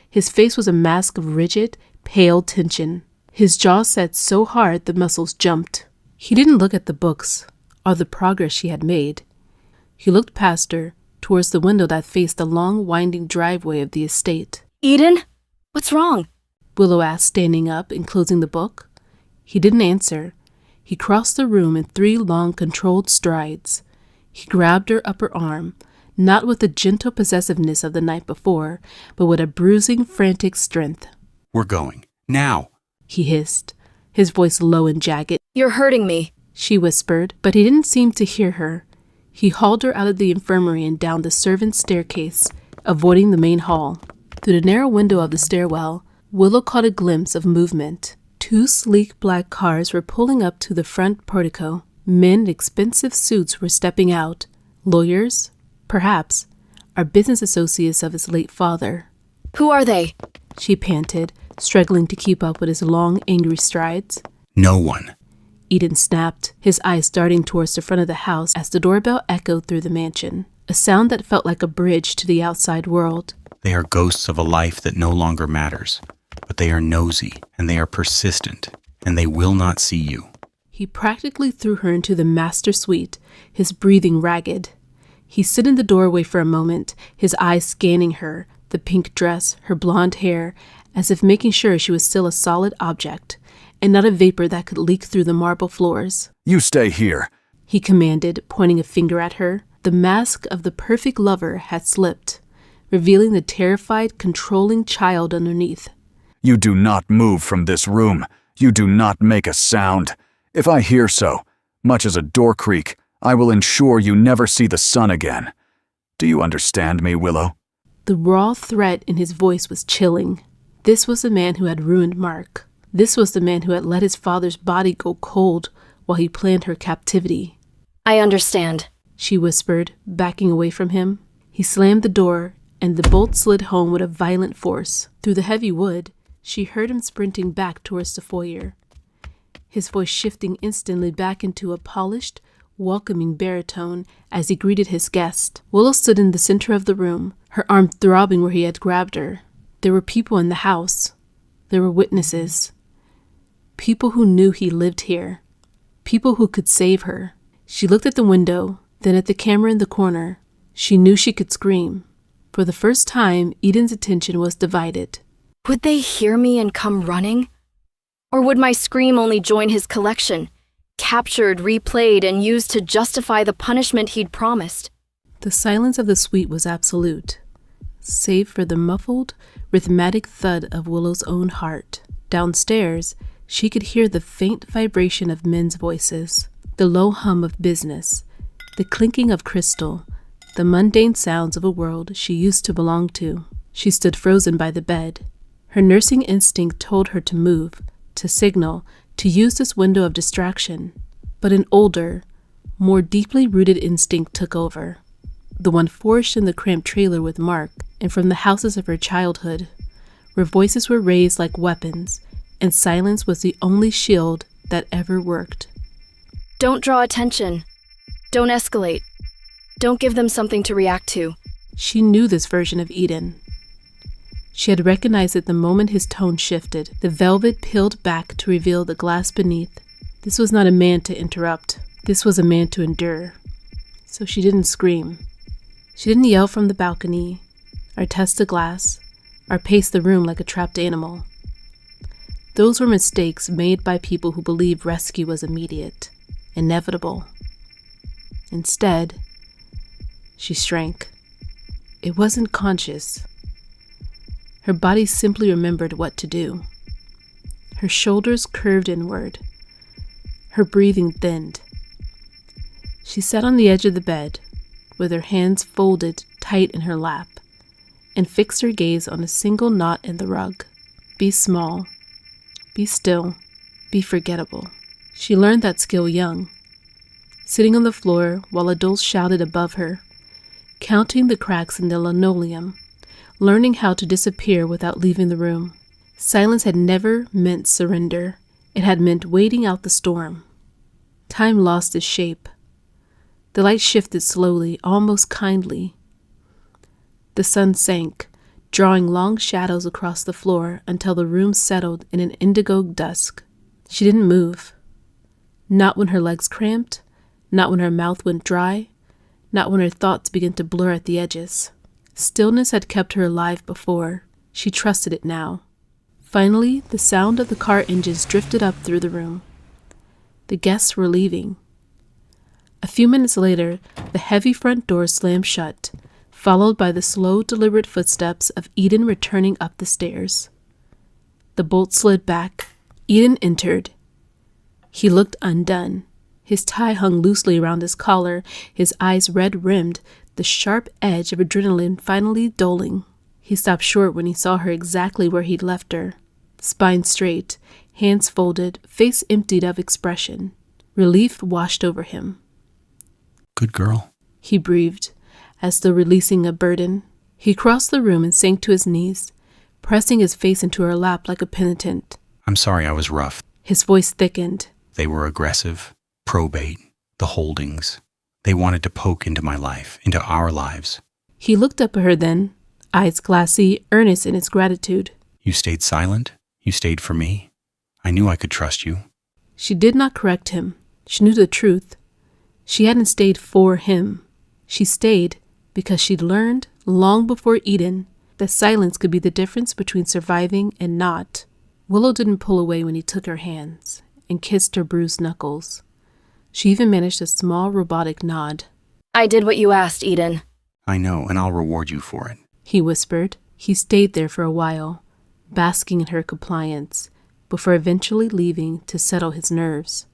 His face was a mask of rigid, pale tension. His jaw set so hard the muscles jumped. He didn't look at the books, or the progress she had made. He looked past her, towards the window that faced the long, winding driveway of the estate. Eden? What's wrong? Willow asked, standing up and closing the book. He didn't answer. He crossed the room in 3 long, controlled strides. He grabbed her upper arm, not with the gentle possessiveness of the night before, but with a bruising, frantic strength. We're going. Now! He hissed, his voice low and jagged. You're hurting me, she whispered, but he didn't seem to hear her. He hauled her out of the infirmary and down the servants' staircase, avoiding the main hall. Through the narrow window of the stairwell, Willow caught a glimpse of movement. 2 sleek black cars were pulling up to the front portico. Men in expensive suits were stepping out. Lawyers, perhaps, or business associates of his late father. Who are they? She panted, struggling to keep up with his long, angry strides. No one. Eden snapped, his eyes darting towards the front of the house as the doorbell echoed through the mansion. a sound that felt like a bridge to the outside world. They are ghosts of a life that no longer matters, but they are nosy, and they are persistent, and they will not see you. He practically threw her into the master suite, his breathing ragged. He stood in the doorway for a moment, his eyes scanning her, the pink dress, her blonde hair, as if making sure she was still a solid object, and not a vapor that could leak through the marble floors. You stay here, He commanded, pointing a finger at her. The mask of the perfect lover had slipped, revealing the terrified, controlling child underneath. You do not move from this room. You do not make a sound. If I hear so, much as a door creak, I will ensure you never see the sun again. Do you understand me, Willow? The raw threat in his voice was chilling. This was the man who had ruined Mark. This was the man who had let his father's body go cold while he planned her captivity. I understand, She whispered, backing away from him. He slammed the door, and the bolt slid home with a violent force. Through the heavy wood, she heard him sprinting back towards the foyer, his voice shifting instantly back into a polished, welcoming baritone as he greeted his guest. Willow stood in the center of the room, her arm throbbing where he had grabbed her. There were people in the house. There were witnesses. People who knew he lived here. People who could save her. She looked at the window, then at the camera in the corner. She knew she could scream. For the first time, Eden's attention was divided. Would they hear me and come running? Or would my scream only join his collection, captured, replayed, and used to justify the punishment he'd promised? The silence of the suite was absolute, save for the muffled, rhythmic thud of Willow's own heart. Downstairs, she could hear the faint vibration of men's voices, the low hum of business, the clinking of crystal, the mundane sounds of a world she used to belong to. She stood frozen by the bed. Her nursing instinct told her to move, to signal, to use this window of distraction. But an older, more deeply rooted instinct took over, the one forged in the cramped trailer with Mark and from the houses of her childhood, where voices were raised like weapons, and silence was the only shield that ever worked. Don't draw attention. Don't escalate. Don't give them something to react to. She knew this version of Eden. She had recognized it the moment his tone shifted, the velvet peeled back to reveal the glass beneath. This was not a man to interrupt. This was a man to endure. So she didn't scream. She didn't yell from the balcony, or test the glass, or pace the room like a trapped animal. Those were mistakes made by people who believed rescue was immediate, inevitable. Instead, she shrank. It wasn't conscious. Her body simply remembered what to do. Her shoulders curved inward. Her breathing thinned. She sat on the edge of the bed, with her hands folded tight in her lap, and fixed her gaze on a single knot in the rug. Be small. Be still. Be forgettable. She learned that skill young, sitting on the floor while adults shouted above her, counting the cracks in the linoleum, learning how to disappear without leaving the room. Silence had never meant surrender. It had meant waiting out the storm. Time lost its shape. The light shifted slowly, almost kindly. The sun sank, drawing long shadows across the floor until the room settled in an indigo dusk. She didn't move. Not when her legs cramped, not when her mouth went dry, not when her thoughts began to blur at the edges. Stillness had kept her alive before. She trusted it now. Finally, the sound of the car engines drifted up through the room. The guests were leaving. A few minutes later, the heavy front door slammed shut, followed by the slow, deliberate footsteps of Eden returning up the stairs. The bolt slid back. Eden entered. He looked undone. His tie hung loosely around his collar, his eyes red-rimmed, the sharp edge of adrenaline finally dulling. He stopped short when he saw her exactly where he'd left her. Spine straight, hands folded, face emptied of expression. Relief washed over him. Good girl, He breathed, as though releasing a burden. He crossed the room and sank to his knees, pressing his face into her lap like a penitent. I'm sorry I was rough. His voice thickened. They were aggressive, probate, the holdings. They wanted to poke into my life, into our lives. He looked up at her then, eyes glassy, earnest in his gratitude. You stayed silent? You stayed for me? I knew I could trust you. She did not correct him. She knew the truth. She hadn't stayed for him. She stayed because she'd learned, long before Eden, that silence could be the difference between surviving and not. Willow didn't pull away when he took her hands and kissed her bruised knuckles. She even managed a small robotic nod. I did what you asked, Eden. I know, and I'll reward you for it. He whispered. He stayed there for a while, basking in her compliance, before eventually leaving to settle his nerves.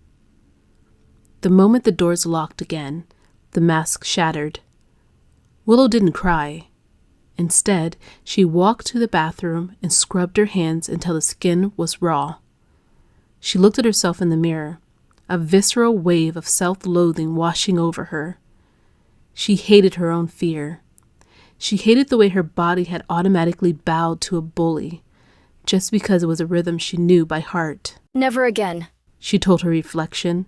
The moment the doors locked again, the mask shattered. Willow didn't cry. Instead, she walked to the bathroom and scrubbed her hands until the skin was raw. She looked at herself in the mirror, a visceral wave of self-loathing washing over her. She hated her own fear. She hated the way her body had automatically bowed to a bully, just because it was a rhythm she knew by heart. Never again, she told her reflection,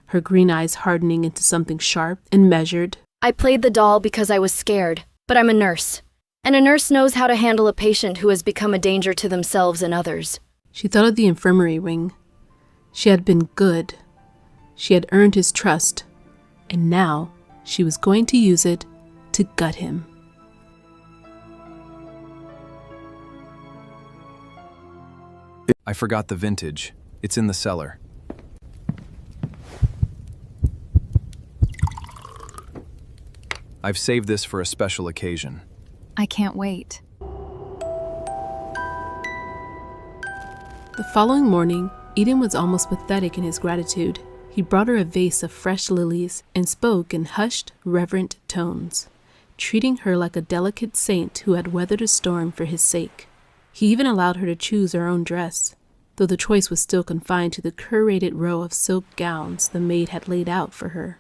her green eyes hardening into something sharp and measured. I played the doll because I was scared, but I'm a nurse. And a nurse knows how to handle a patient who has become a danger to themselves and others. She thought of the infirmary wing. She had been good. She had earned his trust, and now she was going to use it to gut him. I forgot the vintage. It's in the cellar. I've saved this for a special occasion. I can't wait. The following morning, Eden was almost pathetic in his gratitude. He brought her a vase of fresh lilies and spoke in hushed, reverent tones, treating her like a delicate saint who had weathered a storm for his sake. He even allowed her to choose her own dress, though the choice was still confined to the curated row of silk gowns the maid had laid out for her.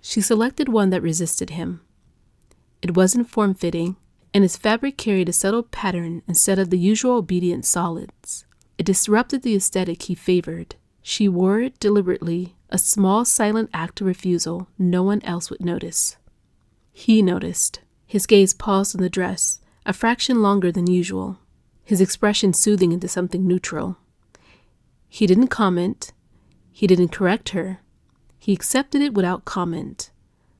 She selected one that resisted him. It wasn't form-fitting, and its fabric carried a subtle pattern instead of the usual obedient solids. It disrupted the aesthetic he favored. She wore it deliberately, a small silent act of refusal no one else would notice. He noticed. His gaze paused on the dress, a fraction longer than usual, his expression soothing into something neutral. He didn't comment. He didn't correct her. He accepted it without comment,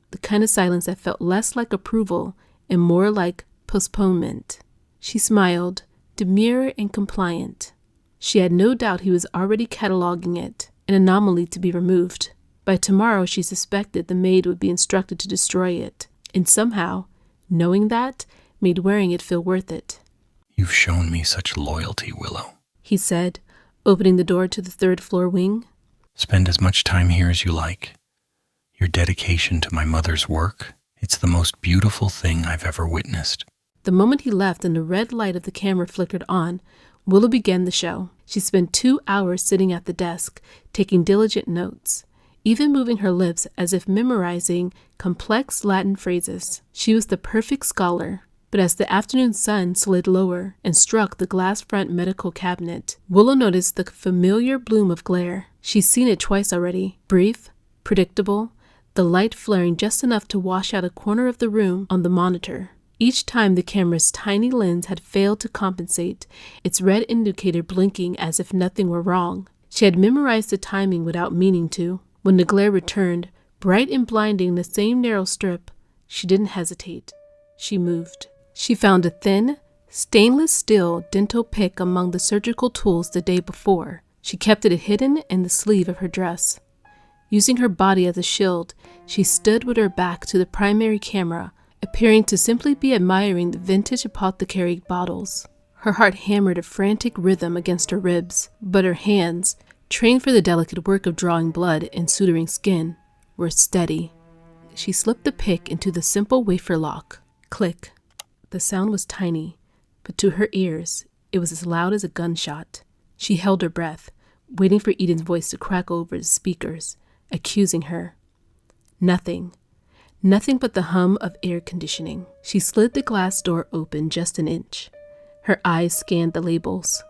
the kind of silence that felt less like approval and more like postponement. She smiled, demure and compliant. She had no doubt he was already cataloging it, an anomaly to be removed. By tomorrow, she suspected the maid would be instructed to destroy it, and somehow, knowing that, made wearing it feel worth it. You've shown me such loyalty, Willow, he said, opening the door to the third-floor wing. Spend as much time here as you like. Your dedication to my mother's work, it's the most beautiful thing I've ever witnessed. The moment he left and the red light of the camera flickered on, Willow began the show. She spent 2 hours sitting at the desk, taking diligent notes, even moving her lips as if memorizing complex Latin phrases. She was the perfect scholar. But as the afternoon sun slid lower and struck the glass front medical cabinet, Willow noticed the familiar bloom of glare. She'd seen it twice already. Brief, predictable, the light flaring just enough to wash out a corner of the room on the monitor. Each time the camera's tiny lens had failed to compensate, its red indicator blinking as if nothing were wrong. She had memorized the timing without meaning to. When the glare returned, bright and blinding in the same narrow strip, she didn't hesitate. She moved. She found a thin, stainless steel dental pick among the surgical tools the day before. She kept it hidden in the sleeve of her dress. Using her body as a shield, she stood with her back to the primary camera, appearing to simply be admiring the vintage apothecary bottles. Her heart hammered a frantic rhythm against her ribs, but her hands, trained for the delicate work of drawing blood and suturing skin, were steady. She slipped the pick into the simple wafer lock. Click. The sound was tiny, but to her ears, it was as loud as a gunshot. She held her breath, waiting for Eden's voice to crack over the speakers, accusing her. Nothing but the hum of air conditioning. She slid the glass door open just an inch. Her eyes scanned the labels.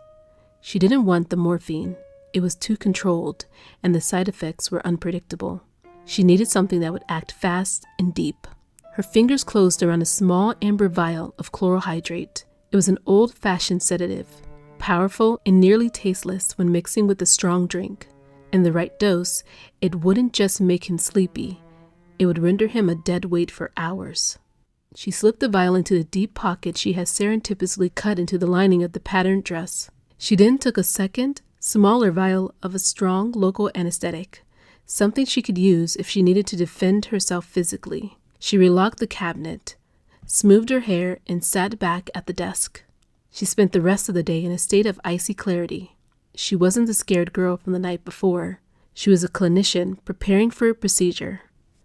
She didn't want the morphine. It was too controlled, and the side effects were unpredictable. She needed something that would act fast and deep. Her fingers closed around a small amber vial of chlorohydrate. It was an old-fashioned sedative, powerful and nearly tasteless when mixing with a strong drink. In the right dose, it wouldn't just make him sleepy, it would render him a dead weight for hours. She slipped the vial into the deep pocket she had surreptitiously cut into the lining of the patterned dress. She then took a second, smaller vial of a strong local anesthetic, something she could use if she needed to defend herself physically. She relocked the cabinet, smoothed her hair, and sat back at the desk. She spent the rest of the day in a state of icy clarity. She wasn't the scared girl from the night before. She was a clinician preparing for a procedure.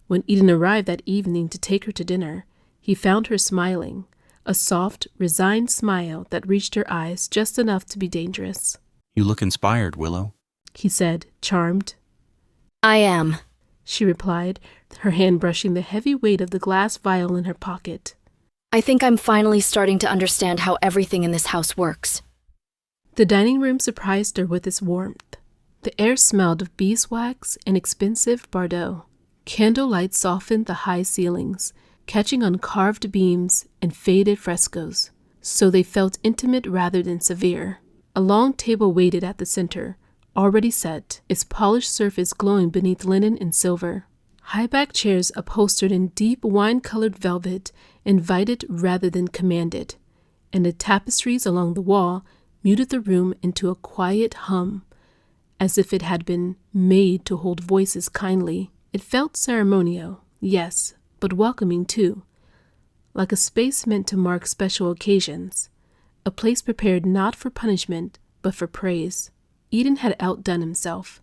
When Eden arrived that evening to take her to dinner, he found her smiling, a soft, resigned smile that reached her eyes just enough to be dangerous. You look inspired, Willow, he said, charmed. I am, she replied, her hand brushing the heavy weight of the glass vial in her pocket. I think I'm finally starting to understand how everything in this house works. The dining room surprised her with its warmth. The air smelled of beeswax and expensive Bordeaux. Candlelight softened the high ceilings, catching on carved beams and faded frescoes, so they felt intimate rather than severe. A long table waited at the center, already set, its polished surface glowing beneath linen and silver. High-backed chairs upholstered in deep wine-colored velvet invited rather than commanded, and the tapestries along the wall muted the room into a quiet hum, as if it had been made to hold voices kindly. It felt ceremonial, yes, but welcoming too, like a space meant to mark special occasions, a place prepared not for punishment, but for praise. Eden had outdone himself,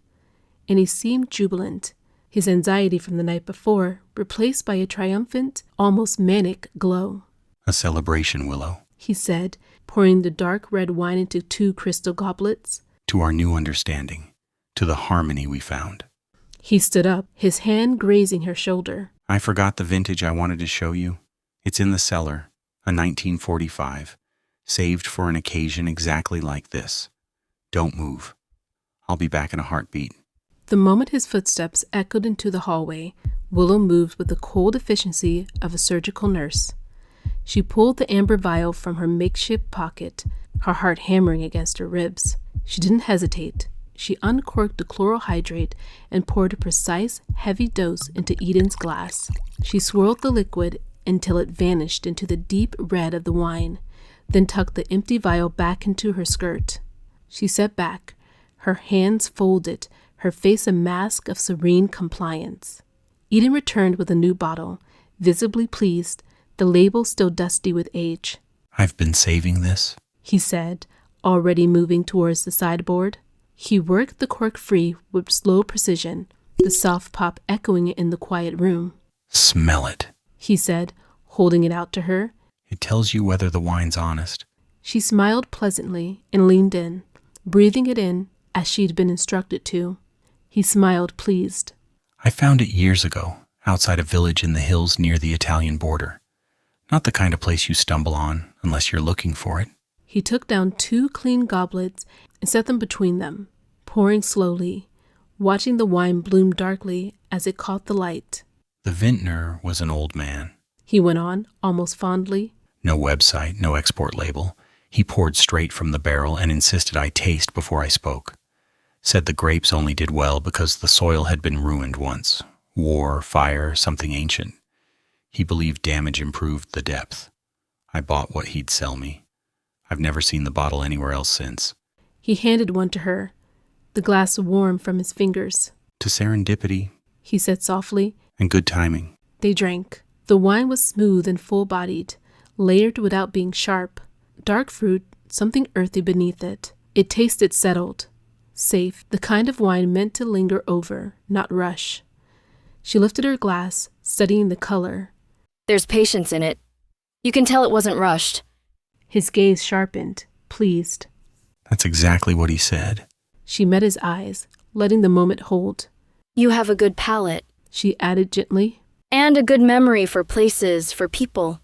and he seemed jubilant, his anxiety from the night before replaced by a triumphant, almost manic glow. A celebration, Willow. He said, pouring the dark red wine into 2 crystal goblets. To our new understanding, to the harmony we found. He stood up, his hand grazing her shoulder. I forgot the vintage I wanted to show you. It's in the cellar, a 1945, saved for an occasion exactly like this. Don't move. I'll be back in a heartbeat. The moment his footsteps echoed into the hallway, Willow moved with the cold efficiency of a surgical nurse. She pulled the amber vial from her makeshift pocket, her heart hammering against her ribs. She didn't hesitate. She uncorked the chlorohydrate and poured a precise, heavy dose into Eden's glass. She swirled the liquid until it vanished into the deep red of the wine, then tucked the empty vial back into her skirt. She sat back, her hands folded, her face a mask of serene compliance. Eden returned with a new bottle, visibly pleased, the label still dusty with age. I've been saving this, he said, already moving towards the sideboard. He worked the cork free with slow precision, the soft pop echoing in the quiet room. Smell it, he said, holding it out to her. It tells you whether the wine's honest. She smiled pleasantly and leaned in, breathing it in as she'd been instructed to. He smiled, pleased. I found it years ago, outside a village in the hills near the Italian border. Not the kind of place you stumble on unless you're looking for it. He took down 2 clean goblets and set them between them, pouring slowly, watching the wine bloom darkly as it caught the light. The vintner was an old man, he went on, almost fondly. No website, no export label. He poured straight from the barrel and insisted I taste before I spoke. Said the grapes only did well because the soil had been ruined once. War, fire, something ancient. He believed damage improved the depth. I bought what he'd sell me. I've never seen the bottle anywhere else since. He handed one to her, the glass warm from his fingers. To serendipity, he said softly, and good timing. They drank. The wine was smooth and full-bodied, layered without being sharp. Dark fruit, something earthy beneath it. It tasted settled, safe, the kind of wine meant to linger over, not rush. She lifted her glass, studying the color. There's patience in it. You can tell it wasn't rushed. His gaze sharpened, pleased. That's exactly what he said. She met his eyes, letting the moment hold. You have a good palate, she added gently. And a good memory for places, for people.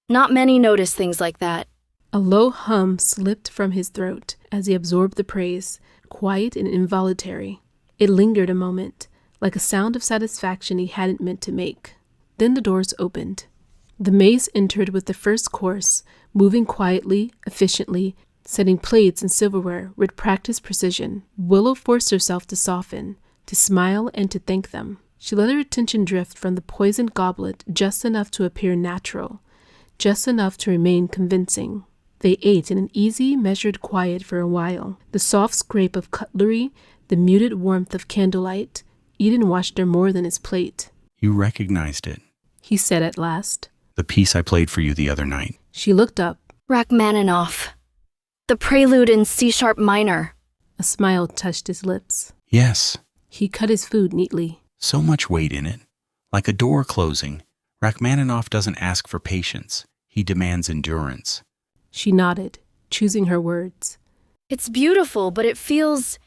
Not many notice things like that. A low hum slipped from his throat as he absorbed the praise, quiet and involuntary. It lingered a moment, like a sound of satisfaction he hadn't meant to make. Then the doors opened. The maze entered with the first course, moving quietly, efficiently, setting plates and silverware with practiced precision. Willow forced herself to soften, to smile and to thank them. She let her attention drift from the poisoned goblet just enough to appear natural, just enough to remain convincing. They ate in an easy, measured quiet for a while. The soft scrape of cutlery, the muted warmth of candlelight. Eden watched her more than his plate. You recognized it. He said at last. The piece I played for you the other night. She looked up. Rachmaninoff. The prelude in C-sharp minor. A smile touched his lips. Yes. He cut his food neatly. So much weight in it. Like a door closing. Rachmaninoff doesn't ask for patience. He demands endurance. She nodded, choosing her words. It's beautiful, but it feels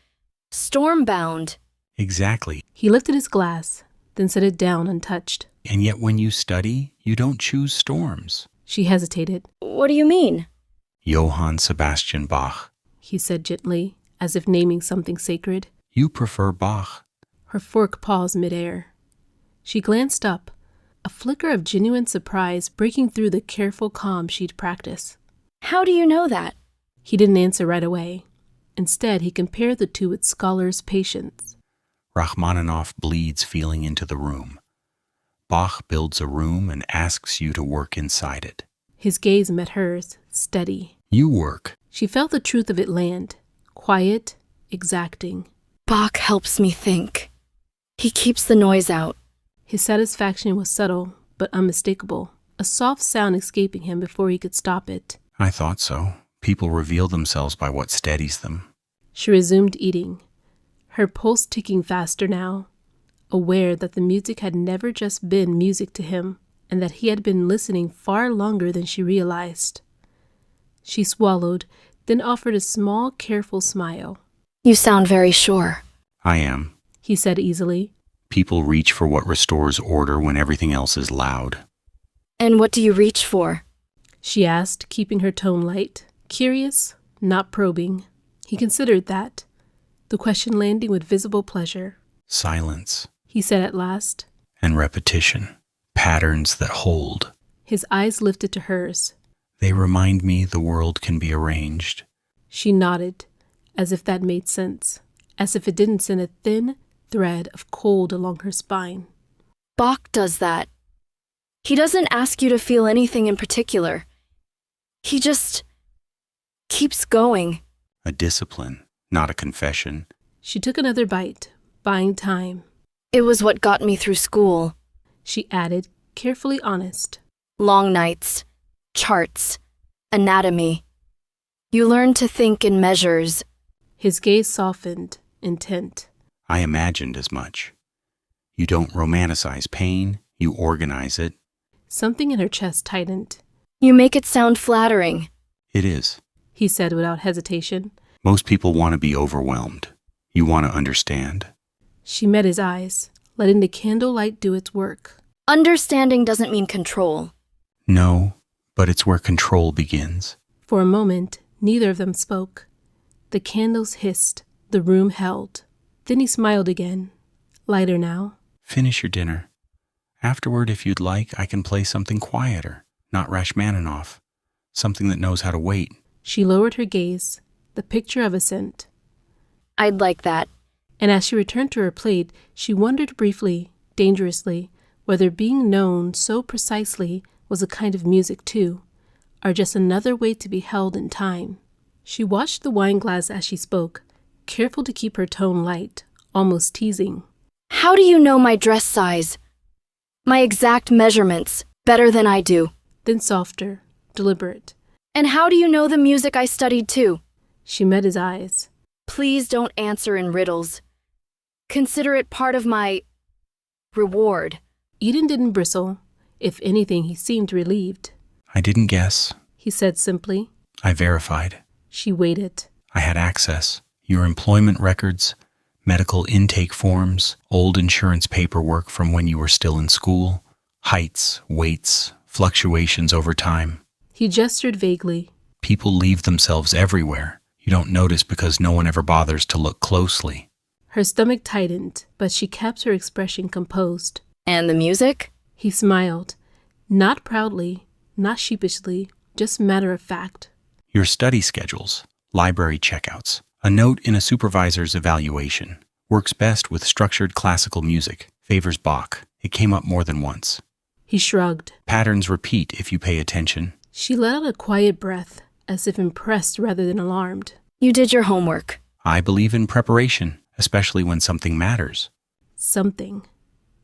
storm-bound. Exactly. He lifted his glass, then set it down untouched. And yet when you study, you don't choose storms. She hesitated. What do you mean? Johann Sebastian Bach. He said gently, as if naming something sacred. You prefer Bach. Her fork paused midair. She glanced up, a flicker of genuine surprise breaking through the careful calm she'd practiced. How do you know that? He didn't answer right away. Instead, he compared the two with scholar's patience. Rachmaninoff bleeds feeling into the room. Bach builds a room and asks you to work inside it. His gaze met hers, steady. You work. She felt the truth of it land, quiet, exacting. Bach helps me think. He keeps the noise out. His satisfaction was subtle, but unmistakable, a soft sound escaping him before he could stop it. I thought so. People reveal themselves by what steadies them. She resumed eating, her pulse ticking faster now, aware that the music had never just been music to him, and that he had been listening far longer than she realized. She swallowed, then offered a small, careful smile. You sound very sure. I am. He said easily. People reach for what restores order when everything else is loud. And what do you reach for? She asked, keeping her tone light, curious, not probing. He considered that, the question landing with visible pleasure. Silence. He said at last. And repetition. Patterns that hold. His eyes lifted to hers. They remind me the world can be arranged. She nodded, as if that made sense, as if it didn't send a thin thread of cold along her spine. Bach does that. He doesn't ask you to feel anything in particular. He just keeps going. A discipline, not a confession. She took another bite, buying time. It was what got me through school. She added, carefully honest. Long nights, charts, anatomy. You learn to think in measures. His gaze softened, intent. I imagined as much. You don't romanticize pain, you organize it. Something in her chest tightened. You make it sound flattering. It is. He said without hesitation. Most people want to be overwhelmed. You want to understand. She met his eyes, letting the candlelight do its work. Understanding doesn't mean control. No, but it's where control begins. For a moment, neither of them spoke. The candles hissed, the room held. Then he smiled again, lighter now. Finish your dinner. Afterward, if you'd like, I can play something quieter, not Rachmaninoff. Something that knows how to wait. She lowered her gaze, the picture of assent. I'd like that. And as she returned to her plate, she wondered briefly, dangerously, whether being known so precisely was a kind of music too, or just another way to be held in time. She watched the wine glass as she spoke, careful to keep her tone light, almost teasing. How do you know my dress size? My exact measurements, better than I do. Then softer, deliberate. And how do you know the music I studied too? She met his eyes. Please don't answer in riddles. Consider it part of my reward. Eden didn't bristle. If anything, he seemed relieved. I didn't guess. He said simply. I verified. She waited. I had access. Your employment records, medical intake forms, old insurance paperwork from when you were still in school, heights, weights, fluctuations over time. He gestured vaguely. People leave themselves everywhere. You don't notice because no one ever bothers to look closely. Her stomach tightened, but she kept her expression composed. And the music? He smiled, not proudly, not sheepishly, just matter of fact. Your study schedules, library checkouts, a note in a supervisor's evaluation. Works best with structured classical music. Favors Bach. It came up more than once. He shrugged. Patterns repeat if you pay attention. She let out a quiet breath, as if impressed rather than alarmed. You did your homework. I believe in preparation, especially when something matters. Something.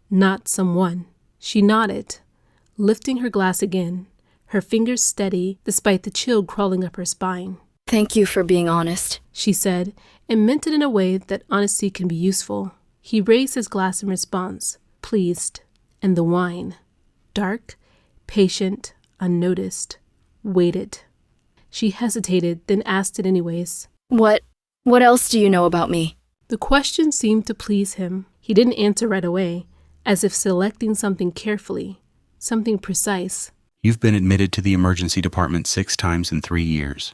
Not someone. She nodded, lifting her glass again, her fingers steady despite the chill crawling up her spine. Thank you for being honest, she said, and meant it in a way that honesty can be useful. He raised his glass in response, pleased, and the wine, dark, patient, unnoticed, waited. She hesitated, then asked it anyways. What else do you know about me? The question seemed to please him. He didn't answer right away, as if selecting something carefully, something precise. You've been admitted to the emergency department 6 times in 3 years.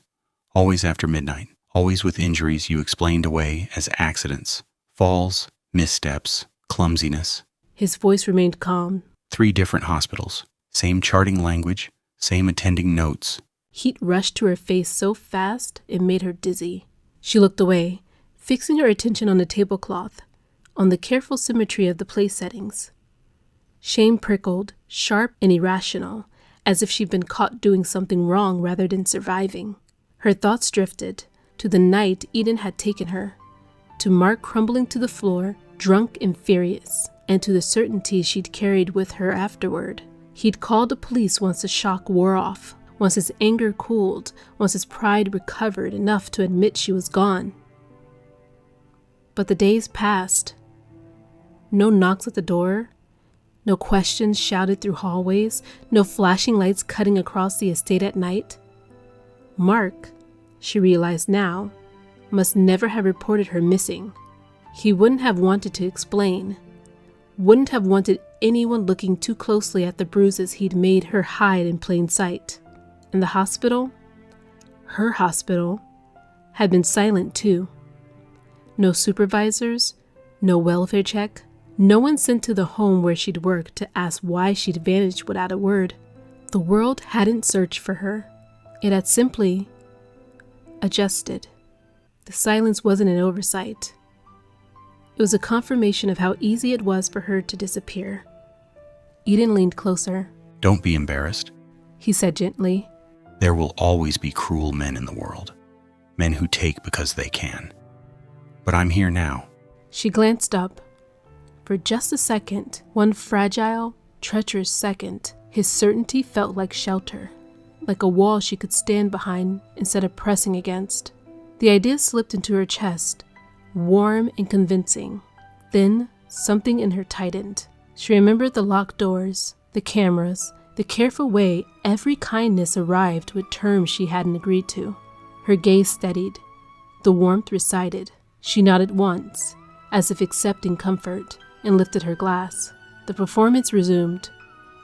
Always after midnight. Always with injuries you explained away as accidents. Falls, missteps, clumsiness. His voice remained calm. 3 different hospitals. Same charting language, same attending notes. Heat rushed to her face so fast it made her dizzy. She looked away, fixing her attention on the tablecloth, on the careful symmetry of the place settings. Shame prickled, sharp and irrational, as if she'd been caught doing something wrong rather than surviving. Her thoughts drifted to the night Eden had taken her, to Mark crumbling to the floor, drunk and furious, and to the certainty she'd carried with her afterward. He'd called the police once the shock wore off, once his anger cooled, once his pride recovered enough to admit she was gone. But the days passed. No knocks at the door, no questions shouted through hallways, no flashing lights cutting across the estate at night. Mark, she realized now, must never have reported her missing. He wouldn't have wanted to explain, wouldn't have wanted anyone looking too closely at the bruises he'd made her hide in plain sight. And the hospital, her hospital, had been silent too. No supervisors, no welfare check, no one sent to the home where she'd worked to ask why she'd vanished without a word. The world hadn't searched for her. It had simply adjusted. The silence wasn't an oversight. It was a confirmation of how easy it was for her to disappear. Eden leaned closer. Don't be embarrassed, he said gently. There will always be cruel men in the world. Men who take because they can. But I'm here now. She glanced up. For just a second, one fragile, treacherous second, his certainty felt like shelter, like a wall she could stand behind instead of pressing against. The idea slipped into her chest, warm and convincing. Then, something in her tightened. She remembered the locked doors, the cameras, the careful way every kindness arrived with terms she hadn't agreed to. Her gaze steadied. The warmth receded. She nodded once, as if accepting comfort, and lifted her glass. The performance resumed.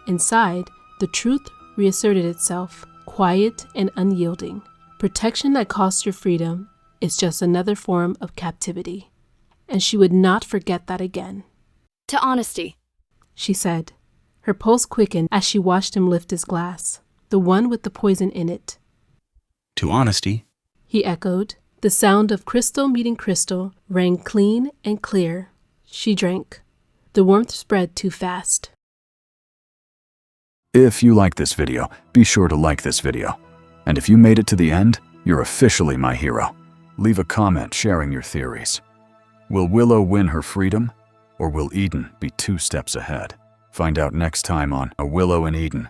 Inside, the truth reasserted itself, quiet and unyielding. Protection that costs your freedom is just another form of captivity. And she would not forget that again. To honesty, she said. Her pulse quickened as she watched him lift his glass, the one with the poison in it. To honesty, he echoed. The sound of crystal meeting crystal rang clean and clear. She drank. The warmth spread too fast. If you like this video, be sure to like this video. And if you made it to the end, you're officially my hero. Leave a comment sharing your theories. Will Willow win her freedom, or will Eden be 2 steps ahead? Find out next time on A Willow in Eden.